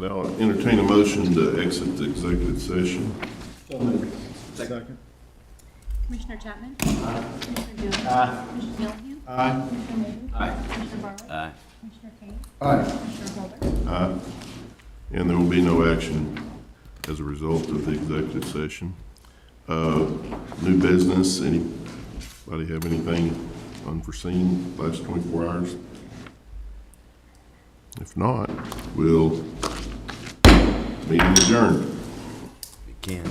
right, I'll entertain a motion to exit the executive session. Second. Commissioner Chapman? Commissioner Jones? Commissioner Dillingham? Commissioner Morgan? Commissioner Barlow? Aye. Commissioner Kane? Aye. Commissioner Holder? Aye. And there will be no action as a result of the executive session. New business, anybody have anything unforeseen last 24 hours? If not, we'll meeting adjourned. We can.